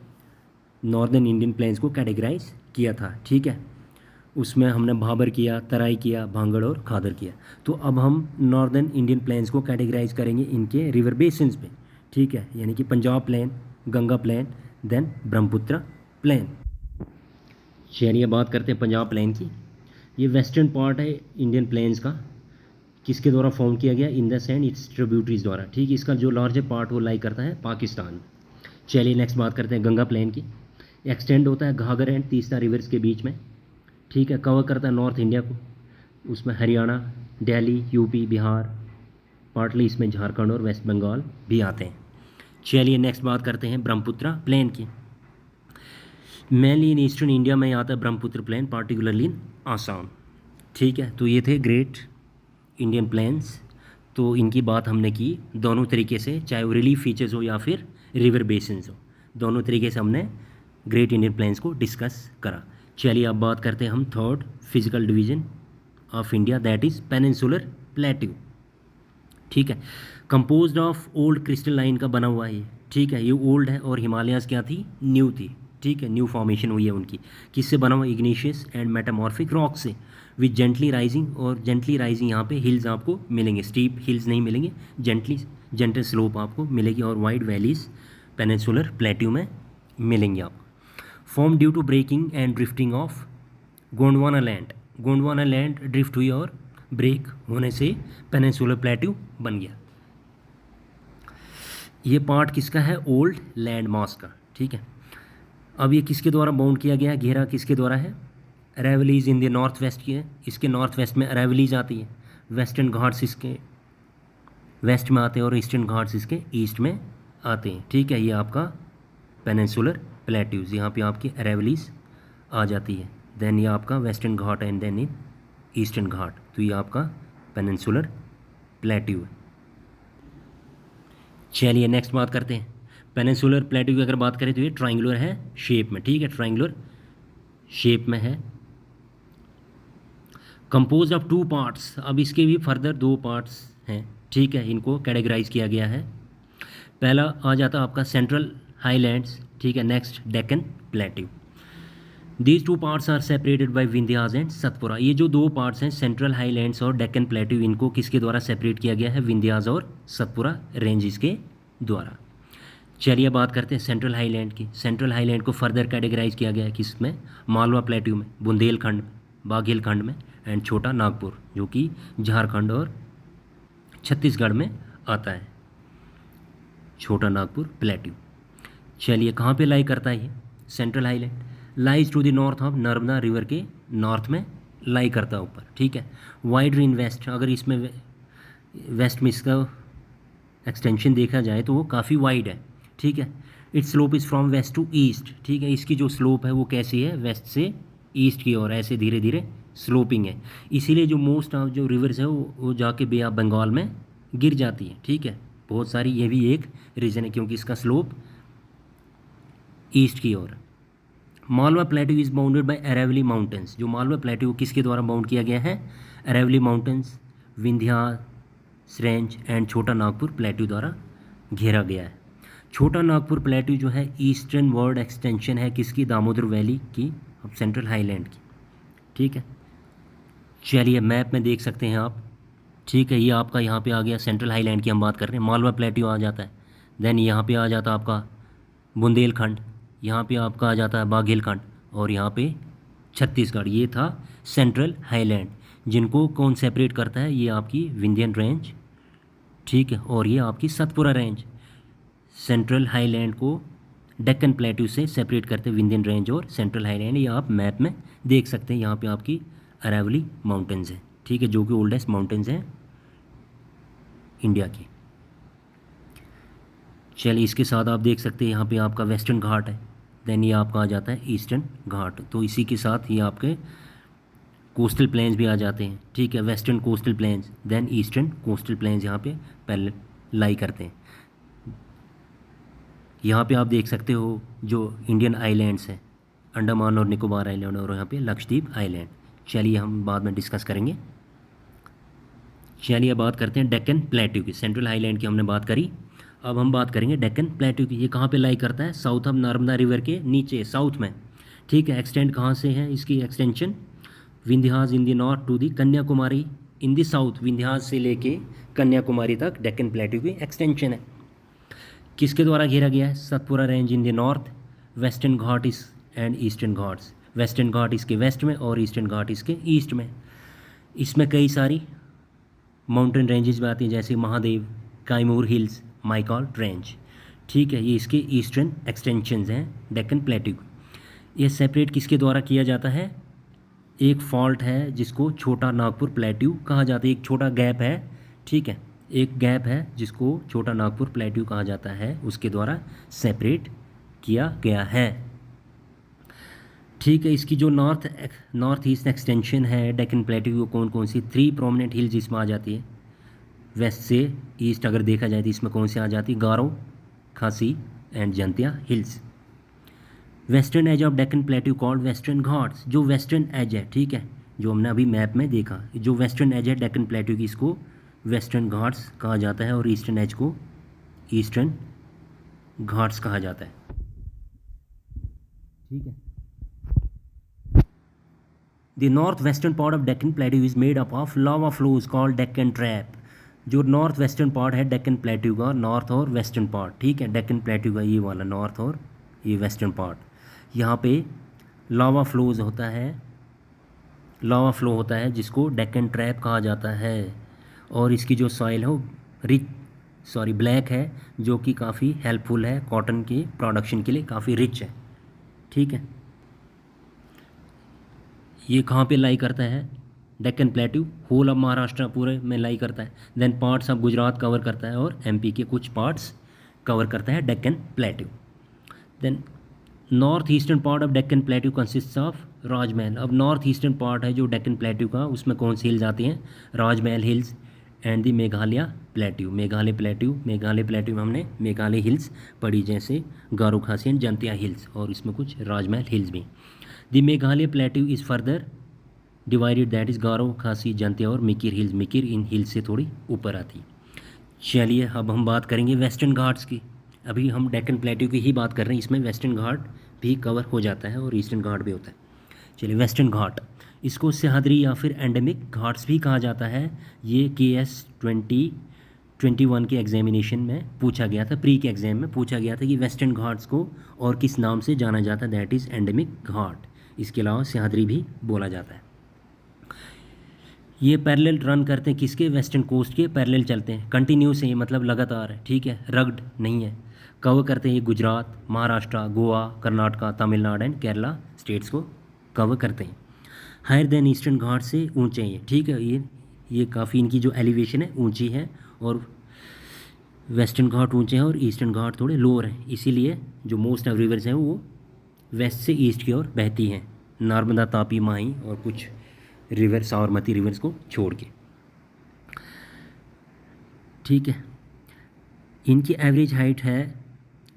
नॉर्दर्न इंडियन प्लेन्स को कैटेगराइज किया था, ठीक है। उसमें हमने भाबर किया, तराई किया, भांगड़ और खादर किया। तो अब हम नॉर्दर्न इंडियन प्लेन्स को कैटेगराइज करेंगे इनके रिवर बेसिन्स पे, ठीक है। यानी कि Punjab plain, Ganga plain, then Brahmaputra plain. चलिए बात करते हैं पंजाब प्लेन की। ये वेस्टर्न पार्ट है इंडियन प्लेन्स का, किसके द्वारा फॉर्म किया गया, इंडस एंड इट्स ट्रिब्यूटरीज द्वारा, ठीक है। इसका जो लार्जर पार्ट वो लाई करता है पाकिस्तान। चलिए नेक्स्ट बात करते हैं गंगा प्लेन की। एक्सटेंड होता है घाघर एंड तीस्ता रिवर्स के बीच में, ठीक है। कवर करता है नॉर्थ इंडिया को, उसमें हरियाणा, दिल्ली, यूपी, बिहार, पार्टली इसमें झारखंड और वेस्ट बंगाल भी आते हैं। चलिए नेक्स्ट बात करते हैं ब्रह्मपुत्र प्लेन की। मेनली इन ईस्टर्न इंडिया में आता है ब्रह्मपुत्र प्लेन, पार्टिकुलरली इन आसाम, ठीक है। तो ये थे ग्रेट इंडियन प्लेन्स। तो इनकी बात हमने की दोनों तरीके से, चाहे वो रिलीफ फीचर्स हो या फिर रिवर बेसिन्स हो, दोनों तरीके से हमने ग्रेट इंडियन प्लेन्स को डिस्कस करा। चलिए अब बात करते हैं हम third physical division of India, that is peninsular plateau, ठीक है। Composed of old crystal line का बना हुआ है ये, ठीक है। ये ओल्ड है और हिमालयाज क्या थी, न्यू थी, ठीक है। न्यू फॉर्मेशन हुई है उनकी। किससे बना हुआ, इग्नीशियस एंड मेटामॉर्फिक रॉक से, विथ जेंटली राइजिंग, और जेंटली राइजिंग यहाँ पे हिल्स आपको मिलेंगे, स्टीप हिल्स नहीं मिलेंगे, जेंटल स्लोप आपको मिलेगी, और वाइड वैलीज पेनिनसुलर प्लेट्यू में मिलेंगे आपको। Form due to breaking and drifting of Gondwana land, Gondwana land drift हुई और ब्रेक होने से पेनिनसुलर प्लेट्यू बन गया। ये पार्ट किसका है, ओल्ड लैंड मास का, ठीक है। अब ये किसके द्वारा बाउंड किया गया है, घेरा किसके द्वारा है, अरावलीज इन द नॉर्थ वेस्ट की है, इसके नॉर्थ वेस्ट में अरावलीज आती है, वेस्टर्न घाट्स इसके वेस्ट में आते हैं और ईस्टर्न घाट्स इसके ईस्ट में आते हैं, ठीक है। ये आपका पेनिनसुलर प्लेट्यूज, यहाँ पे आपकी अरावलीज आ जाती है, देन ये आपका western ghat and then in eastern ghat, तो ये आपका पेनिनसुलर प्लेट्यू है। चलिए नेक्स्ट बात करते हैं पेनिनसुलर प्लेट्यू की। अगर बात करें तो ये ट्रायंगुलर है शेप में, ठीक है, ट्रायंगुलर शेप में है, कंपोज ऑफ टू पार्ट्स। अब इसके भी फर्दर दो पार्ट्स हैं, ठीक है, इनको कैटेगराइज किया गया है। पहला आ जाता आपका सेंट्रल हाईलैंड्स, ठीक है, next Deccan plateau. These two parts are separated by Vindhyas and Satpura. ये जो दो पार्ट्स हैं सेंट्रल हाईलैंड्स और डेक्कन प्लेट्यू, इनको किसके द्वारा सेपरेट किया गया है, विंध्यास और सतपुरा रेंजेस के द्वारा। चलिए बात करते हैं सेंट्रल हाईलैंड की। सेंट्रल हाईलैंड को फर्दर कैटेगराइज किया गया है किसमें, मालवा प्लेट्यू में, बुंदेलखंड में, बाघेलखंड में एंड छोटा नागपुर, जो कि झारखंड और छत्तीसगढ़ में आता है, छोटा नागपुर प्लेट्यू। चलिए कहाँ पे लाई करता है ये central highland, lies to the north of Narmada river के नॉर्थ में लाई करता है ऊपर, ठीक है। वाइडर इन वेस्ट, अगर इसमें वेस्ट में इसका एक्सटेंशन देखा जाए तो वो काफ़ी वाइड है, ठीक है। Its slope is from west to east, ठीक है। इसकी जो स्लोप है वो कैसी है, वेस्ट से ईस्ट की ओर ऐसे धीरे धीरे स्लोपिंग है। इसीलिए जो मोस्ट ऑफ जो रिवर्स है वो जाके बे ऑफ बंगाल में गिर जाती है, ठीक है। बहुत सारी, ये भी एक रीज़न है क्योंकि इसका स्लोप ईस्ट की ओर। Malwa plateau is bounded by Aravalli mountains. जो मालवा प्लेटू किसके द्वारा बाउंड किया गया है, Aravalli mountains, Vindhyas range and Chota Nagpur प्लेटू द्वारा घेरा गया है। छोटा नागपुर प्लेटू जो है ईस्टर्न वर्ड एक्सटेंशन है किसकी, दामोदर वैली की, अब सेंट्रल हाईलैंड की, ठीक है। चलिए मैप में देख सकते हैं आप, ठीक है। ये आपका यहाँ पे आ गया सेंट्रल हाईलैंड की हम बात कर रहे हैं, मालवा प्लेटू आ जाता है। देन यहाँ पे आ जाता है आपका बुंदेलखंड, यहाँ पे आपका आ जाता है बाघेलखंड, और यहाँ पे छत्तीसगढ़। ये था सेंट्रल हाईलैंड, जिनको कौन सेपरेट करता है, ये आपकी विंध्यन रेंज, ठीक है, और ये आपकी सतपुरा रेंज। सेंट्रल हाईलैंड को डेक्कन प्लेटू से सेपरेट करते हैं विंध्यन रेंज और सेंट्रल हाईलैंड। ये आप मैप में देख सकते हैं। यहाँ पे आपकी अरावली माउंटेन्स है, ठीक है, जो कि ओल्डेस्ट माउंटेन्स हैं इंडिया की। चलिए इसके साथ आप देख सकते हैं यहाँ पे आपका वेस्टर्न घाट है, देन ये आपका आ जाता है ईस्टर्न घाट। तो इसी के साथ ये आपके कोस्टल प्लेन्स भी आ जाते हैं, ठीक है। Western coastal plains then eastern coastal plains यहाँ पे पहले लाई करते हैं। यहाँ पे आप देख सकते हो जो इंडियन आइलैंड्स हैं, अंडमान और निकोबार आइलैंड और यहाँ पे लक्षद्वीप आइलैंड। चलिए हम बाद में डिस्कस करेंगे। चलिए बात करते हैं डेक्कन प्लेटू की। सेंट्रल हाईलैंड की हमने बात करी, अब हम बात करेंगे डेक्कन प्लेटू की। ये कहाँ पे लाई करता है, साउथ ऑफ नर्मदा रिवर के नीचे साउथ में, ठीक है। एक्सटेंड कहाँ से है इसकी extension, Vindhyas in the north to the Kanyakumari in the south. Vindhyas से लेके कन्याकुमारी तक डेक्कन प्लेटू की एक्सटेंशन है। किसके द्वारा घेरा गया है, Satpura range in the north, western ghat इस and eastern ghats. Western ghat इसके वेस्ट में और ईस्टर्न घाट इसके ईस्ट में। इसमें कई सारी माउंटेन रेंजेस भी आती हैं, जैसे महादेव, काइमूर हिल्स, माइकॉल रेंज, ठीक है। ये इसके ईस्टर्न एक्सटेंशंस हैं डेक्कन प्लेटू। ये सेपरेट किसके द्वारा किया जाता है, एक फॉल्ट है जिसको छोटा नागपुर प्लेटू कहा जाता है। एक छोटा गैप है, ठीक है, एक गैप है जिसको छोटा नागपुर प्लेटू कहा जाता है, उसके द्वारा सेपरेट किया गया है, ठीक है। इसकी जो नॉर्थ ईस्ट एक्सटेंशन है डेक्कन प्लेटू की, कौन कौन सी 3 प्रोमिनेंट हिल्स इसमें आ जाती है। वेस्ट से ईस्ट अगर देखा जाए तो इसमें कौन सी आ जाती है, Garo, Khasi and Jaintia hills. Western edge of Deccan plateau called western ghats. जो वेस्टर्न एज है, ठीक है, जो हमने अभी मैप में देखा, जो वेस्टर्न एज है डेक्कन प्लेटू की, इसको वेस्टर्न घाट्स कहा जाता है, और ईस्टर्न एज को ईस्टर्न घाट्स कहा जाता है, ठीक है। The north western part of Deccan प्लेटू is made up of lava flows called Deccan trap. जो नॉर्थ वेस्टर्न पार्ट है डेक्कन प्लेटू का, नॉर्थ और वेस्टर्न पार्ट, ठीक है, डेक्कन प्लेटू का ये वाला नॉर्थ और ये वेस्टर्न पार्ट, यहाँ पे लावा फ्लोज होता है, लावा फ्लो होता है जिसको डेक्कन ट्रैप कहा जाता है। और इसकी जो सॉइल है वो ब्लैक है, जो कि काफ़ी हेल्पफुल है कॉटन के प्रोडक्शन के लिए, काफ़ी रिच है, ठीक है। ये कहाँ पे लाई करता है, Deccan plateau whole of Maharashtra पूरे में लाई करता है। Then parts of Gujarat cover करता है और एमपी के कुछ पार्ट्स कवर करता है Deccan plateau. Then north eastern part of Deccan plateau consist of Rajmahal. अब नॉर्थ ईस्टर्न पार्ट है जो डेक्कन प्लेटू का, उसमें कौन सी हिल्स आती हैं, Rajmahal hills and the Meghalaya plateau. Meghalaya plateau में हमने मेघालय हिल्स पढ़ी, जैसे गारो खासी एंड जंतिया हिल्स, और इसमें कुछ राजमहल हिल्स भी। The Meghalaya plateau is further divided, that is Garo Khasi Jaintia और मिकिर हिल्स। मिकिर इन हिल्स से थोड़ी ऊपर आती। चलिए अब हम बात करेंगे वेस्टर्न घाट्स की। अभी हम डेक्कन प्लेटू की ही बात कर रहे हैं, इसमें वेस्टर्न घाट भी कवर हो जाता है और ईस्टर्न घाट भी होता है। चलिए वेस्टर्न घाट, इसको सह्याद्री या फिर एंडेमिक घाट्स भी कहा जाता है। ये KS 2021 के एग्जामिनेशन में पूछा गया था, प्री के एग्जाम में पूछा गया था कि वेस्टर्न घाट्स को और किस नाम से जाना जाता है, दैट इज़ एंडेमिक घाट। इसके अलावा सह्याद्री भी बोला जाता है। ये पैरेलल रन करते हैं किसके, वेस्टर्न कोस्ट के पैरेलल चलते हैं, कंटिन्यूस है, ये मतलब लगातार है, ठीक है, रग्ड नहीं है। कवर करते हैं ये गुजरात, महाराष्ट्र, गोवा, कर्नाटका, तमिलनाडु एंड केरला स्टेट्स को कवर करते हैं। हायर देन ईस्टर्न घाट से ऊंचे हैं, ठीक है। ये काफ़ी इनकी जो एलिवेशन है ऊंची है, और वेस्टर्न घाट ऊंचे हैं और ईस्टर्न घाट थोड़े लोअर हैं, इसीलिए जो मोस्ट ऑफ रिवर्स हैं वो वेस्ट से ईस्ट की ओर बहती हैं, नर्मदा, तापी, माही और कुछ रिवर साबरमती रिवर्स को छोड़ के। ठीक है, इनकी एवरेज हाइट है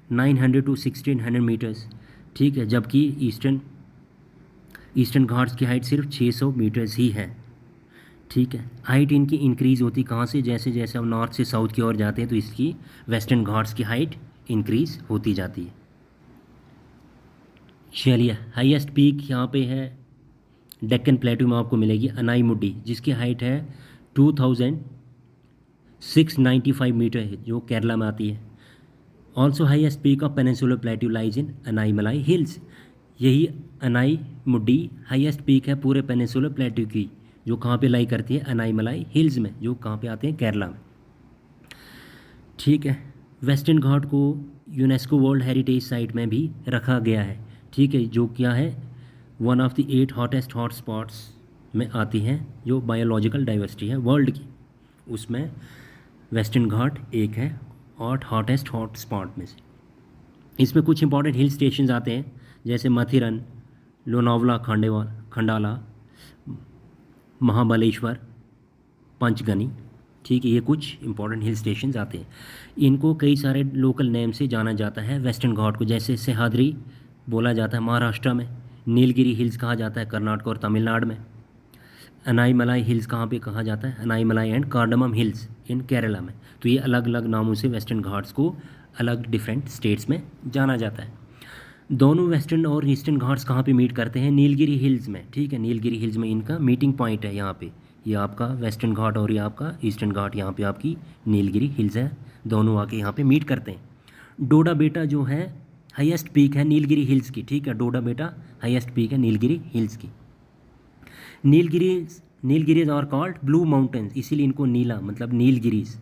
900 टू 1600 मीटर्स। ठीक है, जबकि ईस्टर्न घाट्स की हाइट सिर्फ 600 मीटर्स ही है। ठीक है, हाइट इनकी इंक्रीज़ होती कहाँ से, जैसे जैसे हम नॉर्थ से साउथ की ओर जाते हैं तो इसकी वेस्टर्न घाट्स की हाइट इंक्रीज़ होती जाती है। चलिए, हाईएस्ट पीक यहाँ पे है डेक्कन प्लेटू में आपको मिलेगी अनाई मुड्डी, जिसकी हाइट है 2695 मीटर है, जो केरला में आती है। Also highest peak of peninsular plateau lies in Anai Malai hills. यही अनाई मुड्डी हाईएस्ट पीक है पूरे पेनिनसुलर प्लेटू की, जो कहाँ पे लाई करती है, अनाई मलाई हिल्स में, जो कहाँ पे आते हैं, केरला में। ठीक है, वेस्टर्न घाट को यूनेस्को वर्ल्ड हेरिटेज साइट में भी रखा गया है। ठीक है, जो क्या है, one of the 8 hottest hot spots में आती हैं, जो बायोलॉजिकल डाइवर्सिटी है वर्ल्ड की, उसमें वेस्टर्न घाट एक है और हॉटेस्ट हॉट स्पॉट में से। इसमें कुछ इंपॉर्टेंट हिल स्टेशंस आते हैं, जैसे मथिरन, लोनावला, खंडाला, महाबलेश्वर, पंचगनी। ठीक है, ये कुछ इंपॉर्टेंट हिल स्टेशंस आते हैं। इनको कई सारे लोकल नेम से जाना जाता है वेस्टर्न घाट को, जैसे सह्याद्री बोला जाता है महाराष्ट्र में, नीलगिरी हिल्स कहा जाता है कर्नाटक और तमिलनाडु में, अनाईमलाई हिल्स कहाँ पे कहा जाता है, अनाईमलाई एंड कार्डमम हिल्स इन केरला में। तो ये अलग अलग नामों से वेस्टर्न घाट्स को अलग डिफरेंट स्टेट्स में जाना जाता है। दोनों वेस्टर्न और ईस्टर्न घाट्स कहाँ पे मीट करते हैं, नीलगिरी हिल्स में। ठीक है, नीलगिरी हिल्स में इनका मीटिंग पॉइंट है यहाँ पे, ये आपका वेस्टर्न घाट और ये आपका ईस्टर्न घाट, यहाँ पे आपकी नीलगिरी हिल्स है, दोनों आके यहाँ पे मीट करते हैं। डोडा बेटा जो है हाईएस्ट पीक है नीलगिरी हिल्स की। ठीक है, डोडा बेटा हाईएस्ट पीक है नीलगिरी हिल्स की। Nilgiris are called blue mountains, इसीलिए इनको नीला मतलब नीलगिरीज,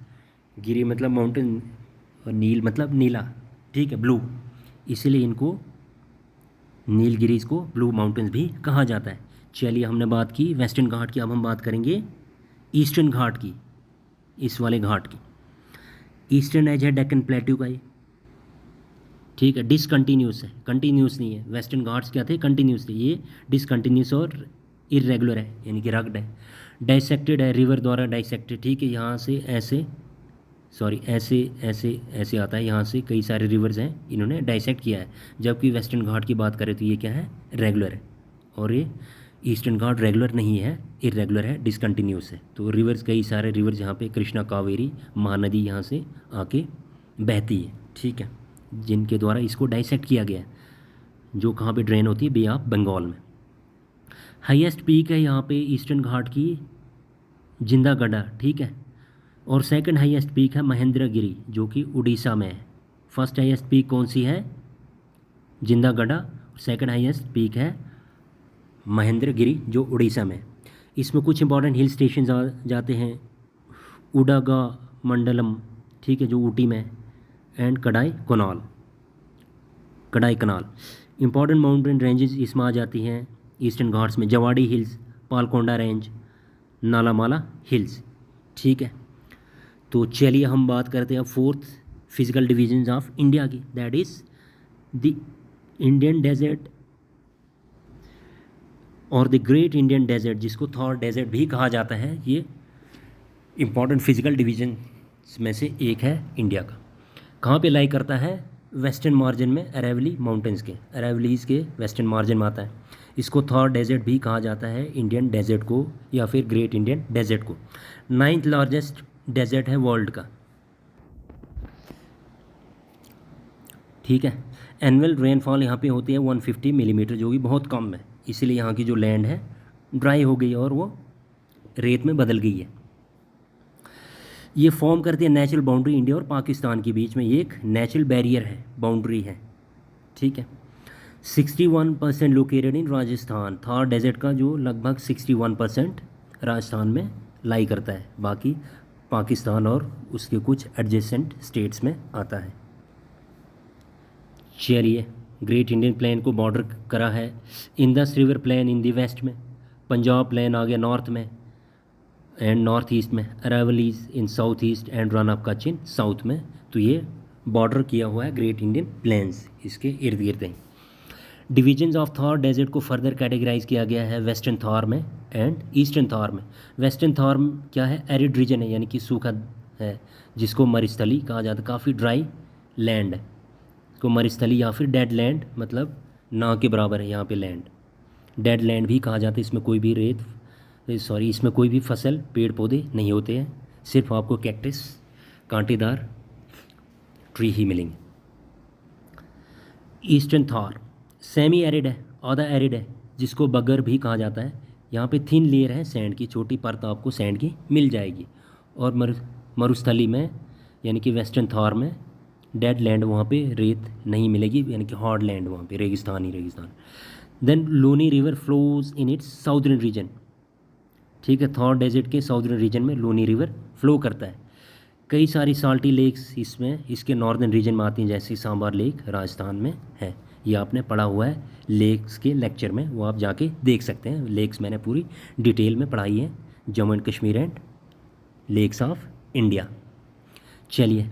गिरी मतलब माउंटेन और नील मतलब नीला। ठीक है, ब्लू, इसीलिए इनको नीलगिरीज को ब्लू माउंटेन्स भी कहा जाता है। चलिए, हमने बात की वेस्टर्न घाट की, अब हम बात करेंगे ईस्टर्न घाट की, इस वाले घाट की। ईस्टर्न एज है डेक्कन प्लेट्यू का ये। ठीक है, डिसकंटिन्यूस है, कंटिन्यूस नहीं है। वेस्टर्न घाट्स क्या थे, कंटिन्यूस थे, ये डिसकंटिन्यूस और इरेगुलर है, यानी कि रग्ड है। डाइसेक्टेड है, रिवर द्वारा डाइसेक्टेड। ठीक है, यहाँ से ऐसे ऐसे ऐसे ऐसे आता है, यहाँ से कई सारे रिवर्स हैं, इन्होंने डाइसेक्ट किया है। जबकि वेस्टर्न घाट की बात करें तो ये क्या है, रेगुलर है, और ये ईस्टर्न घाट रेगुलर नहीं है, इरेगुलर है, डिसकंटिन्यूस है। तो रिवर्स, कई सारे रिवर्स यहाँ पे कृष्णा, कावेरी, महानदी यहाँ से आके बहती है। ठीक है, जिनके द्वारा इसको डाइसेक्ट किया गया है, जो कहाँ पे ड्रेन होती है, बे ऑफ बंगाल में। हाईएस्ट पीक है यहाँ पे ईस्टर्न घाट की जिंदागढ़ा। ठीक है, और सेकंड हाईएस्ट पीक है महेंद्रगिरी, जो कि उड़ीसा में है। फर्स्ट हाईएस्ट पीक कौन सी है, जिंदागढ़ा, सेकंड हाईएस्ट पीक है महेंद्रगिरी, जो उड़ीसा में। इसमें कुछ इंपॉर्टेंट हिल स्टेशन जाते हैं, उडागा मंडलम, ठीक है, जो ऊटी में, एंड कड़ाई कनाल। इंपॉर्टेंट माउंटेन रेंजेस इसमें आ जाती हैं ईस्टर्न घाट्स में, Javadi hills, Palkonda range, Nallamala hills. ठीक है, तो चलिए हम बात करते हैं fourth physical division of India की, that is the Indian desert और द ग्रेट इंडियन डेजर्ट, जिसको थॉर डेजर्ट भी कहा जाता है। ये इंपॉर्टेंट फिजिकल डिवीजन में से एक है इंडिया का। कहाँ पे लाई करता है, वेस्टर्न मार्जिन में, अरेवली माउंटेन्स के, अरेवलीज के वेस्टर्न मार्जिन में आता है। इसको थॉर डेजर्ट भी कहा जाता है, इंडियन डेजर्ट को, या फिर ग्रेट इंडियन डेजर्ट को। 9th लार्जेस्ट डेजर्ट है वर्ल्ड का। ठीक है, एनुअल रेनफॉल यहाँ पे होती है 150 मिलीमीटर, जो कि बहुत कम है, इसीलिए यहाँ की जो लैंड है ड्राई हो गई और वो रेत में बदल गई है। ये फॉर्म करती है नेचुरल बाउंड्री इंडिया और पाकिस्तान के बीच में, ये एक नेचुरल बैरियर है, बाउंड्री है। ठीक है, 61% located in Rajasthan. Thar desert का जो लगभग 61% राजस्थान में लाई करता है, बाकी पाकिस्तान और उसके कुछ एडजेसेंट स्टेट्स में आता है। चलिए, ग्रेट इंडियन प्लेन को बॉर्डर करा है इंदस रिवर प्लेन इन दी वेस्ट में, पंजाब प्लेन आ गया नॉर्थ में, एंड नॉर्थ ईस्ट में Aravallis in south east and run of Kutch in south में। तो ये बॉर्डर किया हुआ है ग्रेट इंडियन प्लेन्स, इसके इर्द गिर्द हैं। डिविजन्स ऑफ थॉर डेजर्ट को फर्दर कैटेगराइज किया गया है वेस्टर्न थॉर में एंड ईस्टर्न थॉर में। वेस्टर्न थॉर क्या है, एरिड रीजन है, यानी कि सूखा है, जिसको मरुस्थली कहा जाता है, काफ़ी ड्राई लैंड है, को मरुस्थली या फिर डेड लैंड, मतलब ना के बराबर है यहाँ पे लैंड, डेड लैंड भी कहा जाता है। इसमें कोई भी इसमें कोई भी फसल पेड़ पौधे नहीं होते हैं, सिर्फ आपको कैक्टस कांटेदार ट्री ही मिलेंगे। ईस्टर्न थॉर सेमी एरिड है, आधा एरिड है, जिसको बगर भी कहा जाता है। यहाँ पे थिन लेयर है सैंड की, छोटी परत आपको सैंड की मिल जाएगी। और मरुस्थली में यानी कि वेस्टर्न थॉर में डेड लैंड, वहाँ पे रेत नहीं मिलेगी, यानी कि हार्ड लैंड, वहाँ पे रेगिस्तान ही रेगिस्तान। Then Luni river flows in its southern region, ठीक है, थॉर डेजर्ट के साउदर्न रीजन में लोनी रिवर फ्लो करता है। कई सारी साल्टी लेक्स इसमें इसके नॉर्दर्न रीजन में आती हैं, जैसे सांबर लेक राजस्थान में है, ये आपने पढ़ा हुआ है लेक्स के लेक्चर में, वो आप जाके देख सकते हैं। लेक्स मैंने पूरी डिटेल में पढ़ाई है, Jammu and Kashmir and lakes of India. चलिए,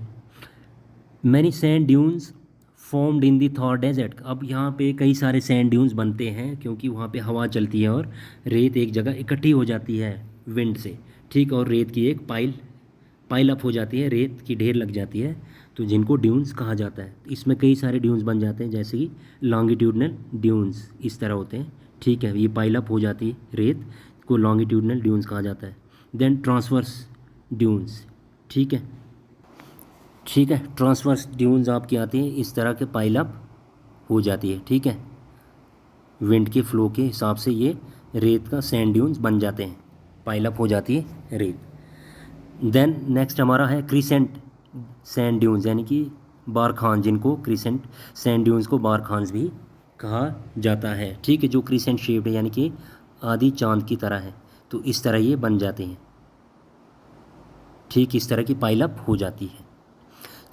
many sand dunes formed in the Thar desert. अब यहाँ पे कई सारे सैंड ड्यून्स बनते हैं, क्योंकि वहाँ पे हवा चलती है और रेत एक जगह इकट्ठी हो जाती है विंड से, ठीक, और रेत की एक पाइल अप हो जाती है, रेत की ढेर लग जाती है, तो जिनको ड्यून्स कहा जाता है। इसमें कई सारे ड्यून्स बन जाते हैं, जैसे कि लॉन्गिट्यूडनल ड्यून्स इस तरह होते हैं, ठीक है, ये पाइल अप हो जाती है रेत को लॉन्गिट्यूडनल ड्यून्स कहा जाता है। देन ट्रांसवर्स ड्यून्स, ठीक है, ट्रांसवर्स ड्यून्स आपकी आती हैं, इस तरह के पाइल अप हो जाती है, ठीक है, विंड के फ्लो के हिसाब से ये रेत का सैंड ड्यून्स बन जाते हैं, पाइल अप हो जाती है रेत। देन नेक्स्ट हमारा है क्रीसेंट सैंड ड्यून्स, यानी कि बारखान, जिनको क्रीसेंट सैंड ड्यून्स को बारखान्स भी कहा जाता है, ठीक है, जो क्रीसेंट शेप्ड है, यानी कि आधी चांद की तरह है, तो इस तरह ये बन जाते हैं, ठीक, इस तरह की पाइल अप हो जाती है।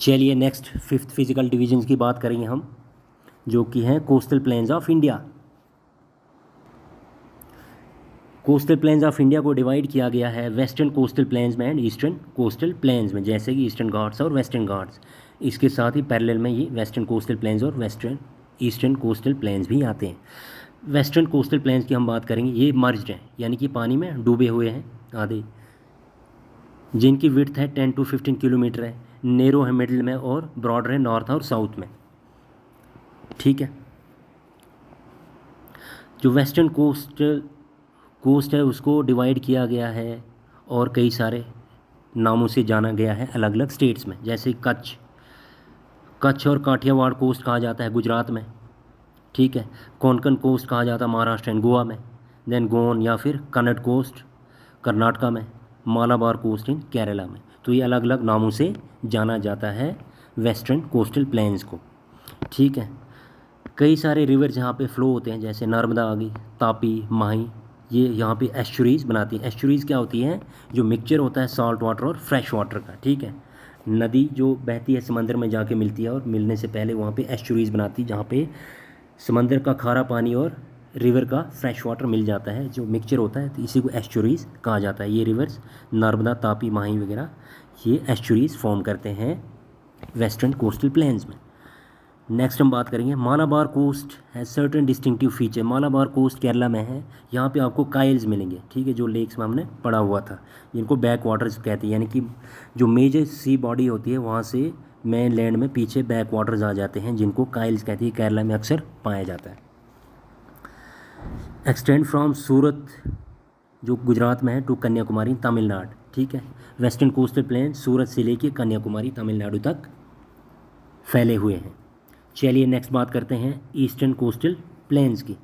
चलिए नेक्स्ट फिफ्थ फिजिकल डिवीजन्स की बात करेंगे हम, जो कि हैं coastal planes of India. Coastal planes of India को डिवाइड किया गया है वेस्टर्न कोस्टल प्लेन्स में एंड ईस्टर्न कोस्टल प्लेन्स में, जैसे कि ईस्टर्न घाट्स और वेस्टर्न घाट्स। इसके साथ ही पैरेलल में ये वेस्टर्न कोस्टल प्लेन्स और ईस्टर्न कोस्टल प्लेन्स भी आते हैं। वेस्टर्न कोस्टल प्लेन्स की हम बात करेंगे, ये मर्ज्ड हैं, यानी कि पानी में डूबे हुए हैं आधे, जिनकी विड्थ है 10 to 15 किलोमीटर है, नेरो है मिडल में और ब्रॉडर है नॉर्थ और साउथ में, ठीक है। जो वेस्टर्न कोस्ट है उसको डिवाइड किया गया है और कई सारे नामों से जाना गया है अलग अलग स्टेट्स में, जैसे कच्छ और काठियावाड़ कोस्ट कहा जाता है गुजरात में, ठीक है, कोंकण कोस्ट कहा जाता है महाराष्ट्र एंड गोवा में, देन गोन या फिर कन्नड़ कोस्ट कर्नाटका में, मालाबार कोस्ट इन केरला में। तो ये अलग अलग नामों से जाना जाता है वेस्टर्न कोस्टल प्लेन्स को, ठीक है। कई सारे रिवर जहाँ पे फ्लो होते हैं, जैसे नर्मदा आ गई, तापी, माही, ये यहाँ पे एस्चुरीज़ बनाती हैं। एस्चुरीज़ क्या होती हैं, जो मिक्सचर होता है सॉल्ट वाटर और फ्रेश वाटर का, ठीक है, नदी जो बहती है समंदर में जाके मिलती है और मिलने से पहले वहाँ पे एस्चुरीज़ बनाती है, जहाँ पे समंदर का खारा पानी और रिवर का फ्रेश वाटर मिल जाता है, जो मिक्सचर होता है, तो इसी को एस्चुरीज़ कहा जाता है। ये रिवर्स नर्मदा, तापी, माही वगैरह ये एस्चुरीज़ फॉर्म करते हैं वेस्टर्न कोस्टल प्लेन्स में। नेक्स्ट हम बात करेंगे मालाबार कोस्ट है certain distinctive feature. Malabar coast Kerala में है, यहाँ पे आपको काइल्स मिलेंगे, ठीक है, जो लेक्स में हमने पढ़ा हुआ था, जिनको बैक वाटर्स कहते हैं, यानी कि जो मेजर सी बॉडी होती है वहाँ से मेन लैंड में पीछे बैक वाटर्स आ जाते हैं, जिनको काइल्स कहती है, केरला में अक्सर पाया जाता है। एक्सटेंड फ्रॉम सूरत जो गुजरात में है टू कन्याकुमारी तमिलनाडु, ठीक है, वेस्टर्न कोस्टल प्लेन सूरत से लेके कन्याकुमारी तमिलनाडु तक फैले हुए हैं। चलिए नेक्स्ट बात करते हैं ईस्टर्न कोस्टल प्लेन्स की।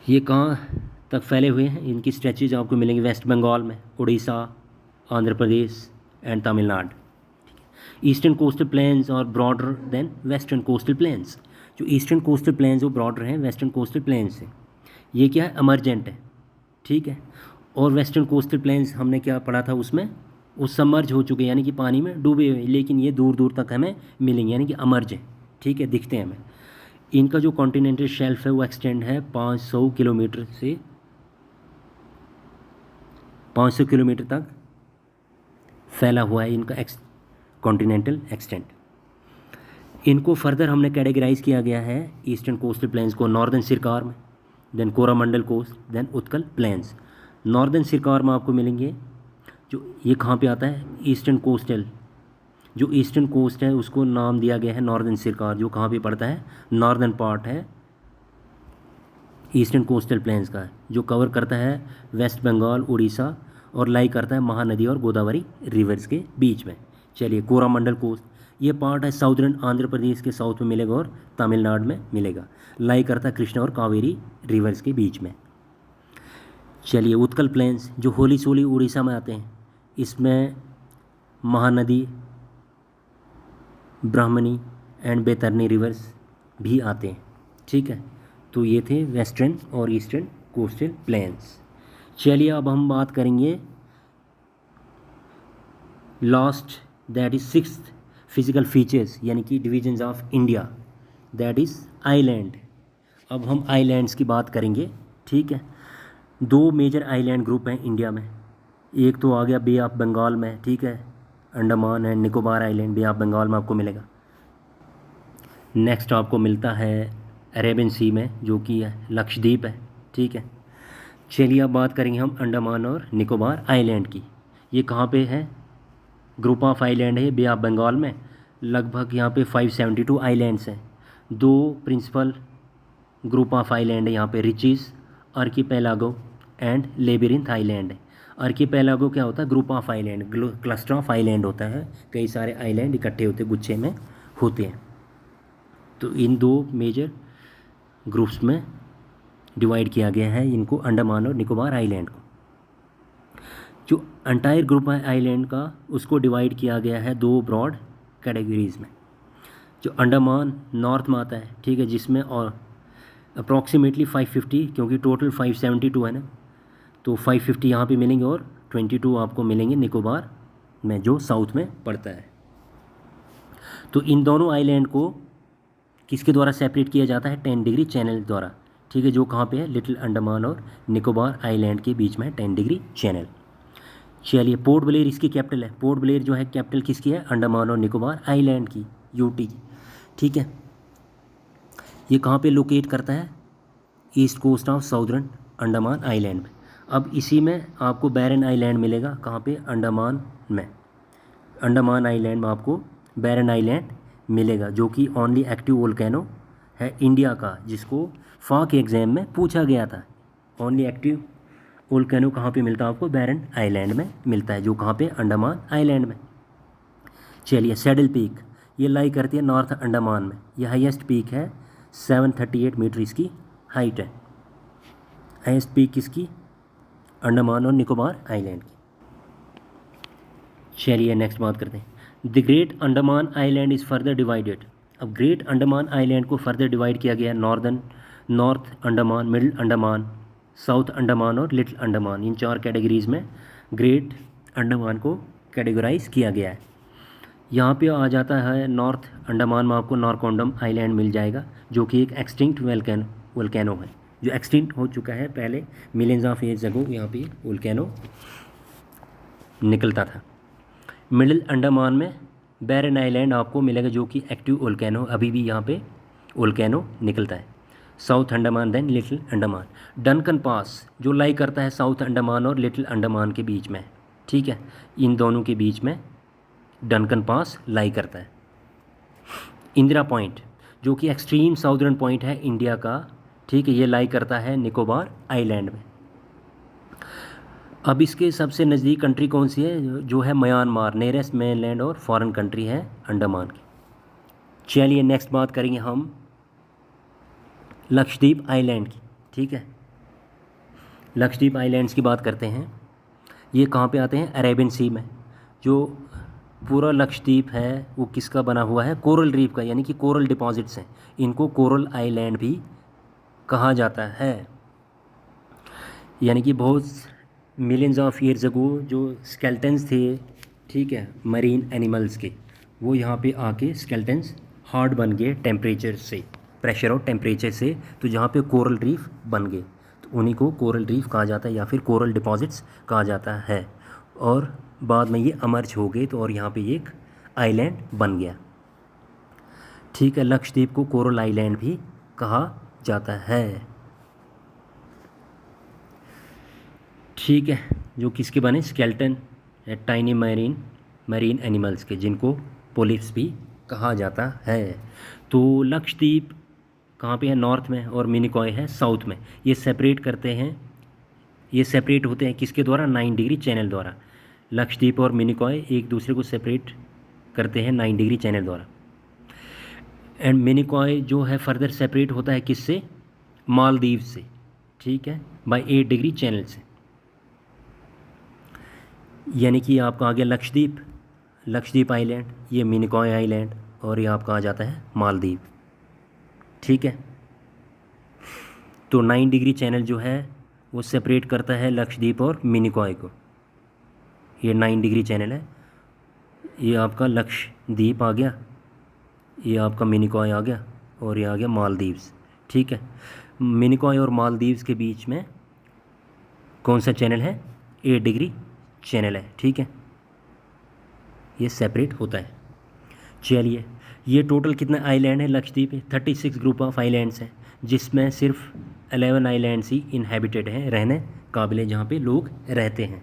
ये कहाँ तक फैले हुए हैं, इनकी स्ट्रेचेज आपको मिलेंगे वेस्ट बंगाल में, Orissa, Andhra Pradesh and Tamil Nadu. Eastern coastal plains और broader than western coastal plains. जो ईस्टर्न कोस्टल प्लेन्स वो ब्रॉडर हैं वेस्टर्न कोस्टल प्लेन्स से, ये क्या है, एमरजेंट है, ठीक है, और वेस्टर्न कोस्टल प्लेन्स हमने क्या पढ़ा था उसमें, वो सबमर्ज हो चुके हैं, यानी कि पानी में डूबे हुए, लेकिन ये दूर दूर तक हमें मिलेंगे, यानी कि अमर्ज है, ठीक है, दिखते हैं हमें। इनका जो कॉन्टिनेंटल शेल्फ है वो एक्सटेंड है 500 किलोमीटर से 500 किलोमीटर तक फैला हुआ है इनका कॉन्टिनेंटल एक्सटेंट। इनको फर्दर हमने कैटेगराइज किया गया है ईस्टर्न कोस्टल प्लेन्स को नॉर्दर्न सिरकार में, then Coromandel coast, then Utkal plains. Northern Circars में आपको मिलेंगे जो ये कहाँ पे आता है, ईस्टर्न कोस्टल, जो ईस्टर्न कोस्ट है उसको नाम दिया गया है नॉर्दर्न सिरकार, जो कहाँ पे पड़ता है, नॉर्दर्न पार्ट है ईस्टर्न कोस्टल प्लेन्स का, जो कवर करता है वेस्ट बंगाल, उड़ीसा और लाई करता है महानदी और गोदावरी रिवर्स के बीच में। चलिए कोरामंडल कोस्ट, ये पार्ट है साउदर्न आंध्र प्रदेश के साउथ में मिलेगा और तमिलनाडु में मिलेगा, लाई करता है कृष्णा और कावेरी रिवर्स के बीच में। चलिए उत्कल प्लेन्स जो होली सोली उड़ीसा में आते हैं, इसमें महानदी, ब्राह्मणी एंड बैतरनी रिवर्स भी आते हैं, ठीक है। तो ये थे वेस्टर्न और ईस्टर्न कोस्टल प्लेन्स। चलिए अब हम बात करेंगे last, that is sixth physical features यानी कि divisions of India, that is island. अब हम आइलैंड्स की बात करेंगे, ठीक है। दो मेजर आइलैंड ग्रुप हैं इंडिया में, एक तो आ गया बे ऑफ बंगाल में, ठीक है, Andaman and Nicobar island bay of Bengal में आपको मिलेगा। नेक्स्ट आपको मिलता है अरेबियन सी में, जो कि लक्षद्वीप है, ठीक है। चलिए अब बात करेंगे हम अंडमान और निकोबार आइलैंड की। ये कहाँ पे है, ग्रुप ऑफ आइलैंड है बे ऑफ बंगाल में। लगभग यहाँ पे 572 आइलैंड्स हैं। दो प्रिंसिपल ग्रुप ऑफ आइलैंड है यहाँ पे, रिचीज़ आर्कीपेलागो एंड लेबिरिंथ आइलैंड है। आर्कीपेलागो क्या होता है, group of island, cluster of island होता है, कई सारे आइलैंड इकट्ठे होते गुच्छे में होते हैं। तो इन दो मेजर ग्रुप्स में डिवाइड किया गया है इनको, अंडमान और निकोबार आइलैंड को। जो एंटायर ग्रुप है आइलैंड का, उसको डिवाइड किया गया है दो ब्रॉड कैटेगरीज़ में। जो अंडमान नॉर्थ में आता है, ठीक है, जिसमें और अप्रॉक्सीमेटली 550, क्योंकि टोटल 572 है ना, तो 550 यहाँ पे मिलेंगे और 22 आपको मिलेंगे निकोबार में, जो साउथ में पड़ता है। तो इन दोनों आइलैंड को किसके द्वारा सेपरेट किया जाता है, 10 डिग्री चैनल द्वारा, ठीक है, जो कहाँ पे है, लिटिल अंडमान और निकोबार आइलैंड के बीच में है 10 डिग्री चैनल। चलिए पोर्ट ब्लेयर इसकी कैपिटल है, पोर्ट ब्लेयर जो है कैपिटल किसकी है, अंडमान और निकोबार आइलैंड की, यूटी की, ठीक है। ये कहाँ पे लोकेट करता है, east coast of southern Andaman island में। अब इसी में आपको बैरन आइलैंड मिलेगा, कहाँ पे, अंडमान में। अंडमान आइलैंड में आपको बैरन आइलैंड मिलेगा, जो कि ओनली एक्टिव वोल्केनो है इंडिया का, जिसको फाक एग्जाम में पूछा गया था। ओनली एक्टिव वोल्केनो कहाँ पे मिलता है आपको, बैरन आइलैंड में मिलता है, जो कहाँ पे, अंडमान आइलैंड में। चलिए सैडल पीक, ये लाई करती है नॉर्थ अंडमान में, ये हाईएस्ट पीक है, 738 मीटर इसकी हाइट है। हाईएस्ट पीक किसकी, अंडमान और निकोबार आइलैंड की। चलिए नेक्स्ट बात करते हैं, the great Andaman island is further divided. अब ग्रेट अंडमान आइलैंड को फर्दर डिवाइड किया गया है north Andaman, middle Andaman, south Andaman और लिटिल अंडमान, इन चार कैटेगरीज़ में ग्रेट अंडमान को कैटेगराइज किया गया है। यहाँ पे आ जाता है नॉर्थ अंडमान में आपको नॉरकोंडम आइलैंड मिल जाएगा, जो कि एक एक्सटिंक्ट वोल्केनो है, जो एक्सटिंक्ट हो चुका है पहले, मिलियंस ऑफ ईयर्स अगो यहाँ पे वोल्केनो निकलता था। मिडिल अंडमान में बैरन आइलैंड आपको मिलेगा, जो कि एक्टिव वोल्केनो, अभी भी यहाँ पे वोल्केनो निकलता है। South Andaman then little Andaman. Duncan pass जो लाई करता है साउथ अंडमान और लिटिल अंडमान के बीच में, ठीक है, इन दोनों के बीच में डनकन पास लाई करता है। इंदिरा पॉइंट जो कि एक्सट्रीम साउदर्न पॉइंट है इंडिया का, ठीक है, ये लाई करता है निकोबार आइलैंड में। अब इसके सबसे नज़दीक कंट्री कौन सी है, जो है म्यांमार, नियरेस्ट मेनलैंड और फॉरेन कंट्री है अंडमान की। चलिए नेक्स्ट बात करेंगे हम लक्षद्वीप आइलैंड की, ठीक है। लक्षद्वीप आइलैंड्स की बात करते हैं, ये कहाँ पे आते हैं, अरेबियन सी में। जो पूरा लक्षद्वीप है वो किसका बना हुआ है, कोरल रीफ का, यानी कि कोरल डिपॉजिट्स हैं, इनको कोरल आइलैंड भी कहा जाता है। यानी कि बहुत मिलियंस ऑफ ईयर्स अगो जो स्केल्टन्स थे, ठीक है, मरीन एनिमल्स के, वो यहाँ पे आके स्केल्टन्स हार्ड बन गए टेम्परेचर से, प्रेशर और टेम्परेचर से, तो जहाँ पे कोरल रीफ बन गए। तो उन्हीं को कोरल रीफ कहा जाता है या फिर कोरल डिपॉजिट्स कहा जाता है। और बाद में ये अमर्ज हो गए तो और यहाँ पे एक आइलैंड बन गया। ठीक है, लक्षद्वीप को कोरल आइलैंड भी कहा जाता है। ठीक है, जो किसके बने, स्केल्टन है टाइनी मरीन एनिमल्स के, जिनको पोलिप्स भी कहा जाता है। तो लक्षद्वीप कहाँ पे है, नॉर्थ में, और मिनिकॉय है साउथ में। ये सेपरेट करते हैं, ये सेपरेट होते हैं किसके द्वारा, 9 डिग्री चैनल द्वारा। लक्षद्वीप और मिनिकॉय एक दूसरे को सेपरेट करते हैं 9 डिग्री चैनल द्वारा। एंड मिनिकॉय जो है फर्दर सेपरेट होता है किससे, मालदीव से, ठीक है, बाय 8 डिग्री चैनल से। यानी कि आपका आ गया लक्षद्वीप आइलैंड, ये मिनिकॉय आइलैंड, और ये आपका आ जाता है मालदीव। ठीक है, तो 9 डिग्री चैनल जो है वो सेपरेट करता है लक्षद्वीप और मिनिकॉय को। ये 9 डिग्री चैनल है, ये आपका लक्षद्वीप आ गया, ये आपका मिनिकॉय आ गया, और ये आ गया मालदीव्स। ठीक है, मिनिकॉय और मालदीव्स के बीच में कौन सा चैनल है, 8 डिग्री चैनल है। ठीक है, ये सेपरेट होता है। चलिए, ये टोटल कितना आइलैंड है लक्षद्वीप में, 36 ग्रुप ऑफ आइलैंड्स हैं, जिसमें सिर्फ 11 आइलैंड्स ही इनहेबिटेड हैं, रहने काबिल है, जहाँ पे लोग रहते हैं।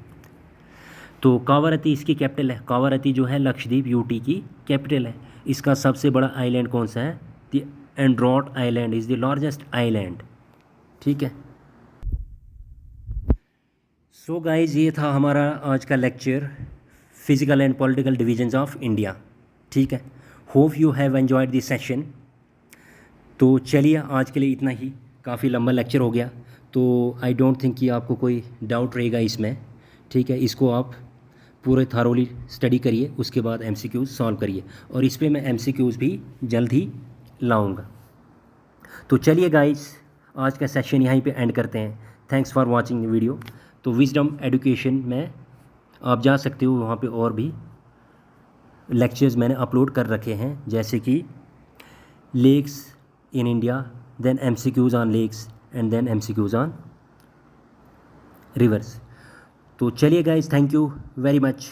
तो कावारत्ती इसकी कैपिटल है, कावारत्ती जो है लक्षद्वीप यूटी की कैपिटल है। इसका सबसे बड़ा आइलैंड कौन सा है, the Androth island is the largest island. ठीक है, सो गाइज, ये था हमारा आज का lecture, physical and political divisions of India. ठीक है, hope you have enjoyed this session. तो चलिए, आज के लिए इतना ही, काफ़ी लंबा लेक्चर हो गया, तो आई डोंट थिंक कि आपको कोई डाउट रहेगा इसमें। ठीक है, इसको आप पूरे थारोली स्टडी करिए, उसके बाद MCQs सॉल्व करिए, और इस पे मैं MCQs भी जल्द ही लाऊंगा। तो चलिए गाइस, आज का सेशन यहीं पे एंड करते हैं। Thanks for watching the video. तो विजडम एजुकेशन में आप जा सकते हो, वहाँ पे और भी लेक्चर्स मैंने अपलोड कर रखे हैं, जैसे कि lakes in India, then MCQs on lakes, and then MCQs on rivers. तो चलिए guys, thank you very much.